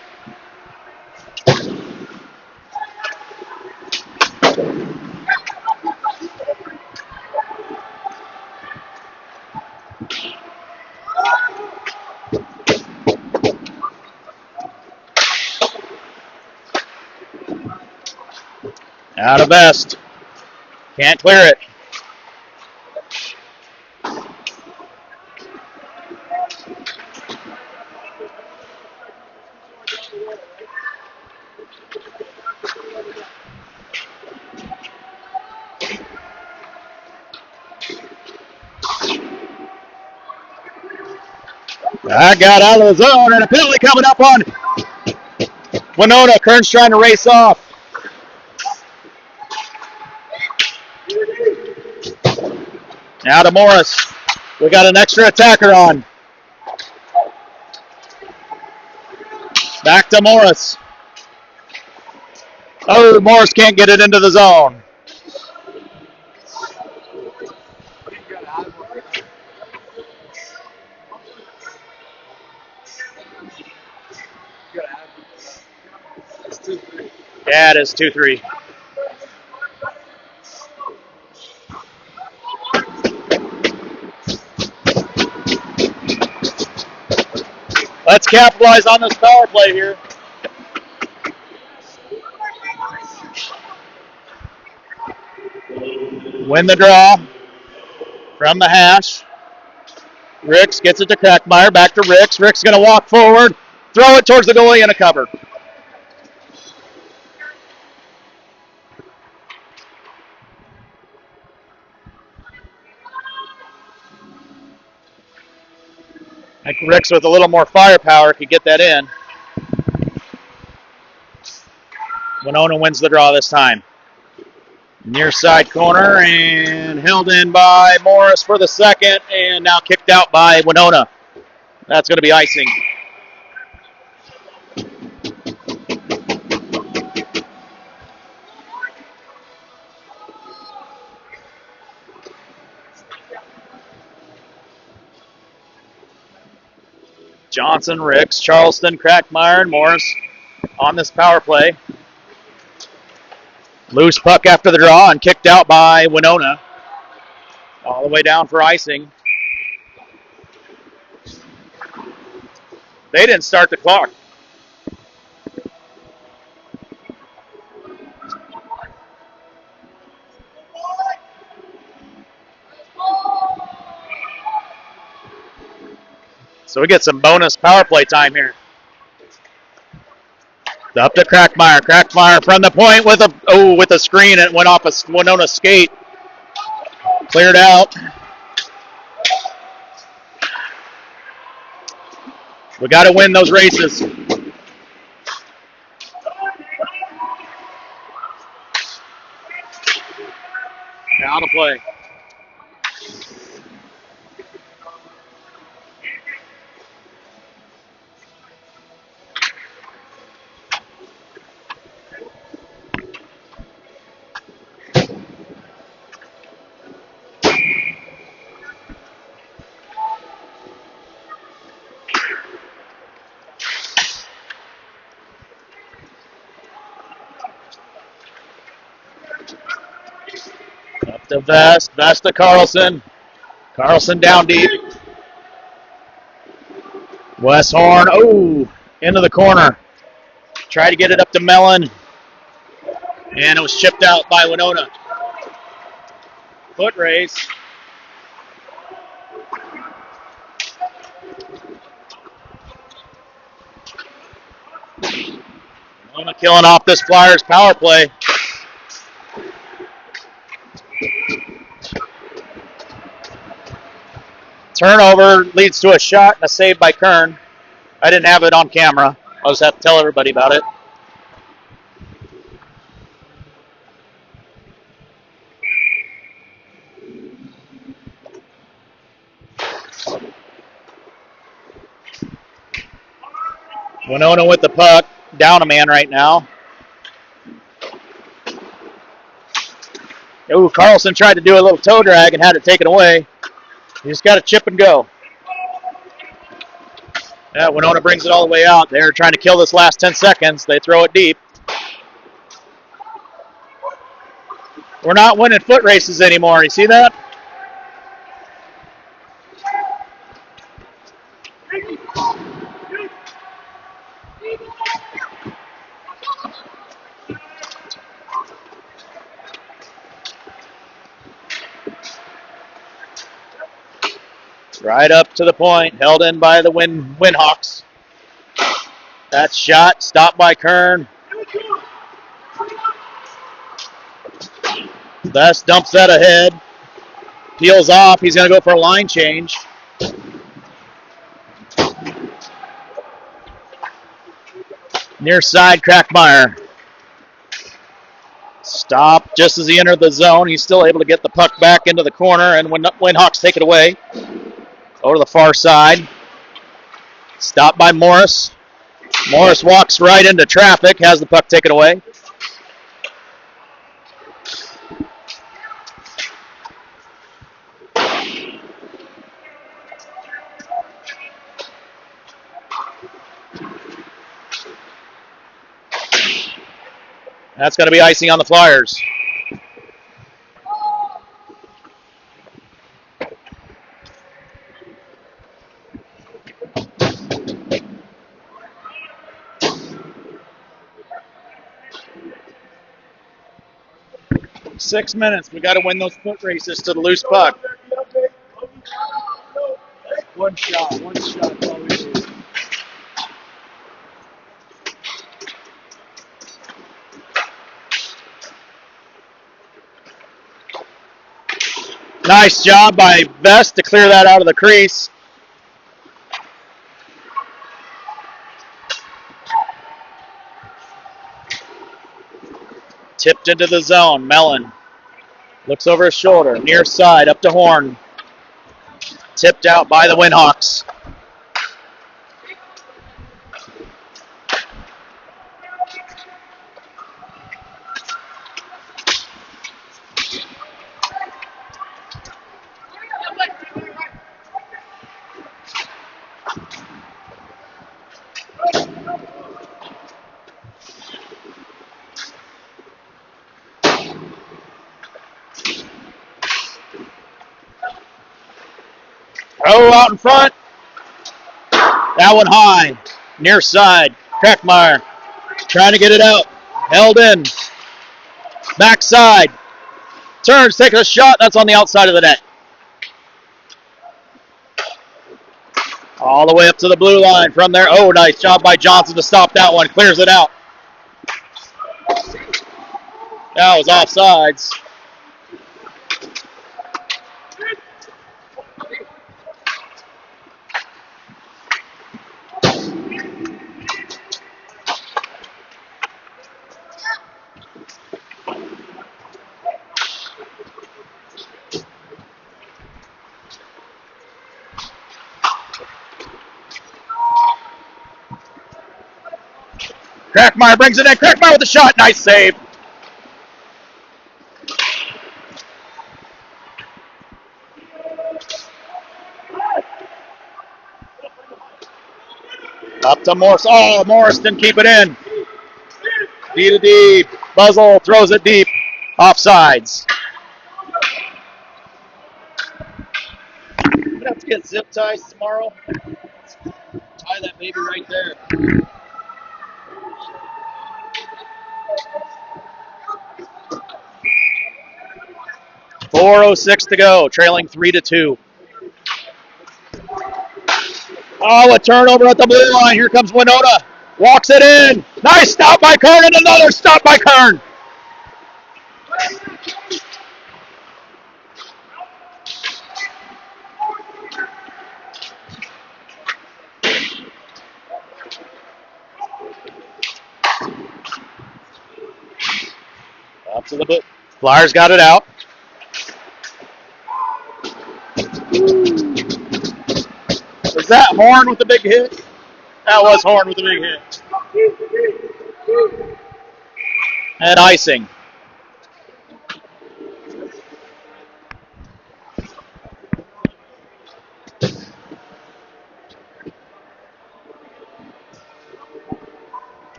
Out of Vest. Can't clear it. I got out of the zone and a penalty coming up on Winona. Kern's trying to race off. Now to Morris. We got an extra attacker on. Back to Morris. Oh, Morris can't get it into the zone. Yeah, it is 2-3. Let's capitalize on this power play here. Win the draw from the hash. Ricks gets it to Crackmeyer. Back to Ricks. Ricks going to walk forward, throw it towards the goalie and a cover. I think Ricks with a little more firepower could get that in. Winona wins the draw this time. Near side corner and held in by Morris for the second and now kicked out by Winona. That's going to be icing. Johnson, Ricks, Charleston, Crackmeyer, and Morris on this power play. Loose puck after the draw and kicked out by Winona. All the way down for icing. They didn't start the clock. So we get some bonus power play time here. Up to Crackmeyer. Crackmeyer from the point with a screen. It went off a Winona skate. Cleared out. We got to win those races. Now to play. To Vest. Vest to Carlson. Carlson down deep. Wes Horn. Oh, into the corner. Tried to get it up to Mellon. And it was chipped out by Winona. Foot race. Winona killing off this Flyers power play. Turnover leads to a shot and a save by Kern. I didn't have it on camera. I'll just have to tell everybody about it. Winona with the puck. Down a man right now. Ooh, Carlson tried to do a little toe drag and had it taken away. You just got to chip and go. Yeah, Winona brings it all the way out. They're trying to kill this last 10 seconds. They throw it deep. We're not winning foot races anymore. You see that? Right up to the point, held in by the Winhawks. That shot stopped by Kern. Best dumps that ahead. Peels off. He's going to go for a line change. Near side, Crackmeyer. Stop just as he entered the zone. He's still able to get the puck back into the corner, and Winhawks take it away. Over to the far side. Stopped by Morris. Morris walks right into traffic, has the puck taken away. That's going to be icing on the Flyers. .6 minutes. We got to win those foot races to the loose puck. One shot. Nice job by Vest to clear that out of the crease. Tipped into the zone. Mellon looks over his shoulder. Near side, up to Horn. Tipped out by the Winhawks. Oh, out in front. That one high. Near side. Crackmeyer trying to get it out. Held in. Backside. Turns, taking a shot. That's on the outside of the net. All the way up to the blue line from there. Oh, nice job by Johnson to stop that one. Clears it out. That was offsides. Crackmeyer brings it in. Crackmeyer with the shot. Nice save. Up to Morris. Oh, Morris didn't keep it in. D to D. Buzzle throws it deep. Offsides. get zip ties tomorrow. Tie that baby right there. .406 to go, trailing 3-2. Oh, a turnover at the blue line. Here comes Winona. Walks it in. Nice stop by Kern and another stop by Kern. Up to the boot. Flyers got it out. Was that Horn with the big hit? That was Horn with the big hit. And icing.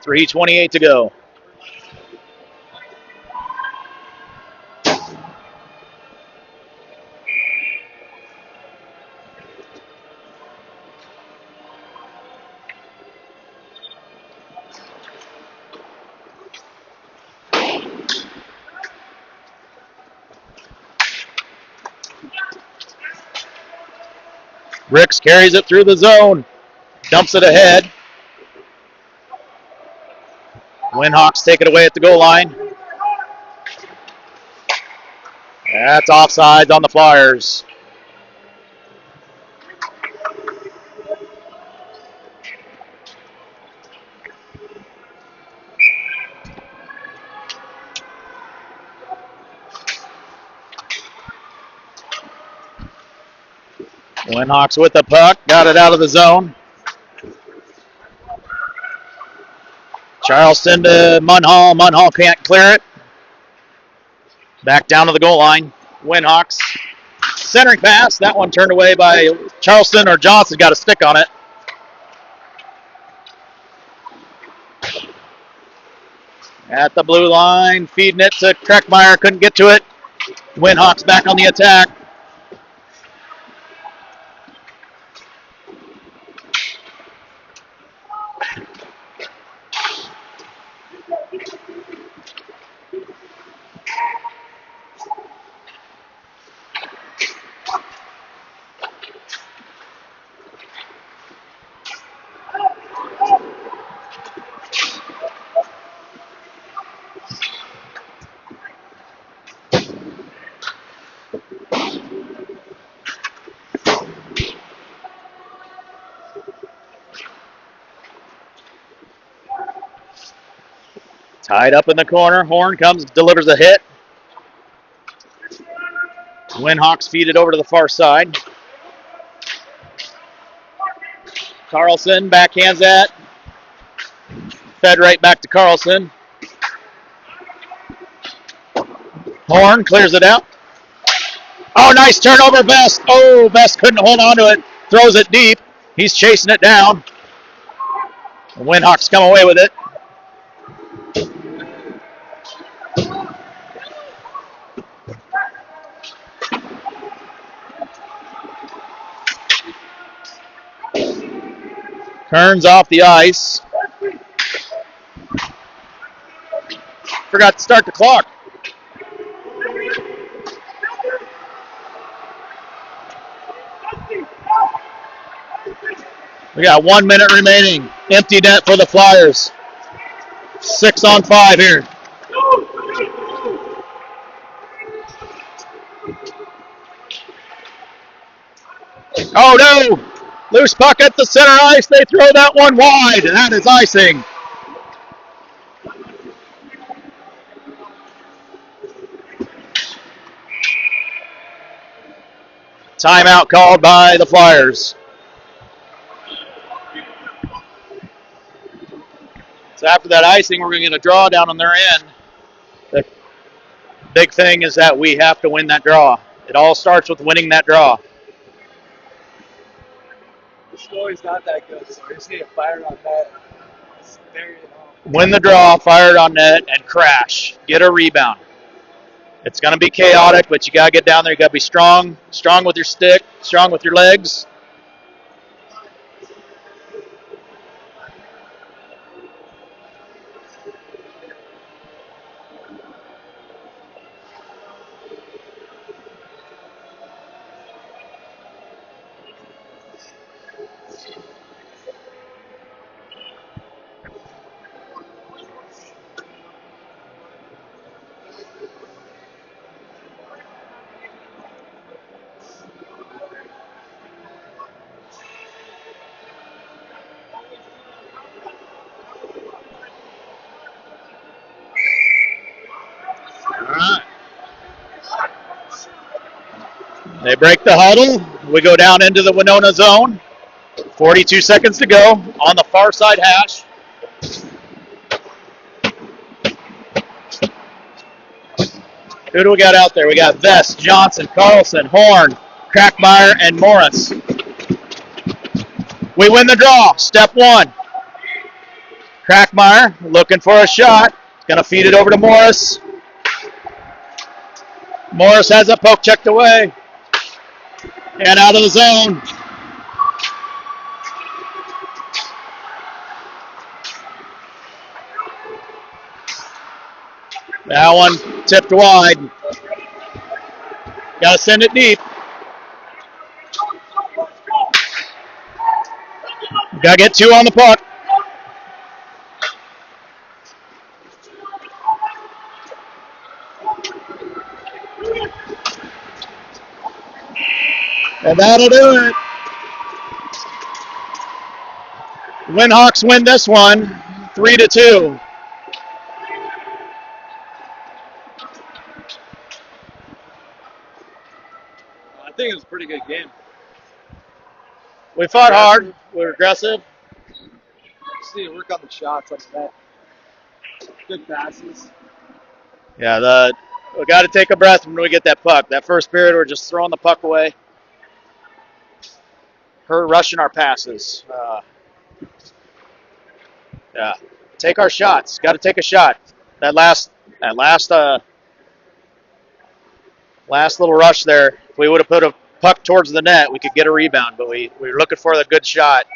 .328 to go. Ricks carries it through the zone. Dumps it ahead. Winhawks take it away at the goal line. That's offsides on the Flyers. Winhawks with the puck. Got it out of the zone. Charleston to Munhall. Munhall can't clear it. Back down to the goal line. Winhawks. Centering pass. That one turned away by Charleston, or Johnson got a stick on it. At the blue line. Feeding it to Kreckmeyer. Couldn't get to it. Winhawks back on the attack. Tied up in the corner. Horn comes, delivers a hit. Winhawks feed it over to the far side. Carlson backhands that. Fed right back to Carlson. Horn clears it out. Oh, nice turnover, Best. Oh, Best couldn't hold on to it. Throws it deep. He's chasing it down. The Winhawks come away with it. Kern's off the ice. Forgot to start the clock. We got 1 minute remaining. Empty net for the Flyers. 6 on 5 here. Oh no! Loose puck at the center ice. They throw that one wide, and that is icing. Timeout called by the Flyers. So after that icing, we're going to get a draw down on their end. The big thing is that we have to win that draw. It all starts with winning that draw. The score's not that good, so we just need to fire on that. Win the draw, fire it on net, and crash. Get a rebound. It's going to be chaotic, but you got to get down there. You got to be strong with your stick, strong with your legs. They break the huddle. We go down into the Winona zone. 42 seconds to go on the far side hash. Who do we got out there? We got Vest, Johnson, Carlson, Horn, Crackmeyer, and Morris. We win the draw. Step 1. Crackmeyer looking for a shot. Going to feed it over to Morris. Morris has a poke checked away. And out of the zone. That one tipped wide. Got to send it deep. Got to get 2 on the puck. And that'll do it. Winhawks win this one, 3-2. I think it was a pretty good game. We fought hard. We were aggressive. Just need to work on the shots on the net. Good passes. Yeah, we got to take a breath when we get that puck. That first period, we're just throwing the puck away. Her rushing our passes. Yeah, take our shots. Got to take a shot. That last little rush there. If we would have put a puck towards the net, we could get a rebound. But we were looking for the good shot.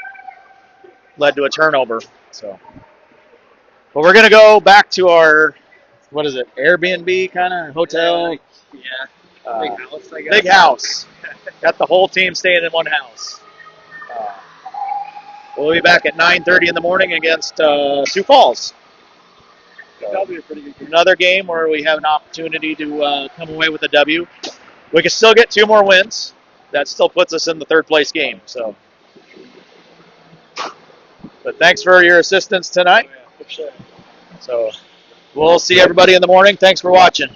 Led to a turnover. So, but we're gonna go back to our, what is it? Airbnb kind of hotel. Yeah. Big house, I guess. Big house. Got the whole team staying in one house. We'll be back at 9:30 in the morning against Sioux Falls. That'll be a pretty good game. Another game where we have an opportunity to come away with a W. We can still get 2 more wins. That still puts us in the 3rd place game. So, but thanks for your assistance tonight. Oh, yeah, for sure. So we'll see everybody in the morning. Thanks for watching.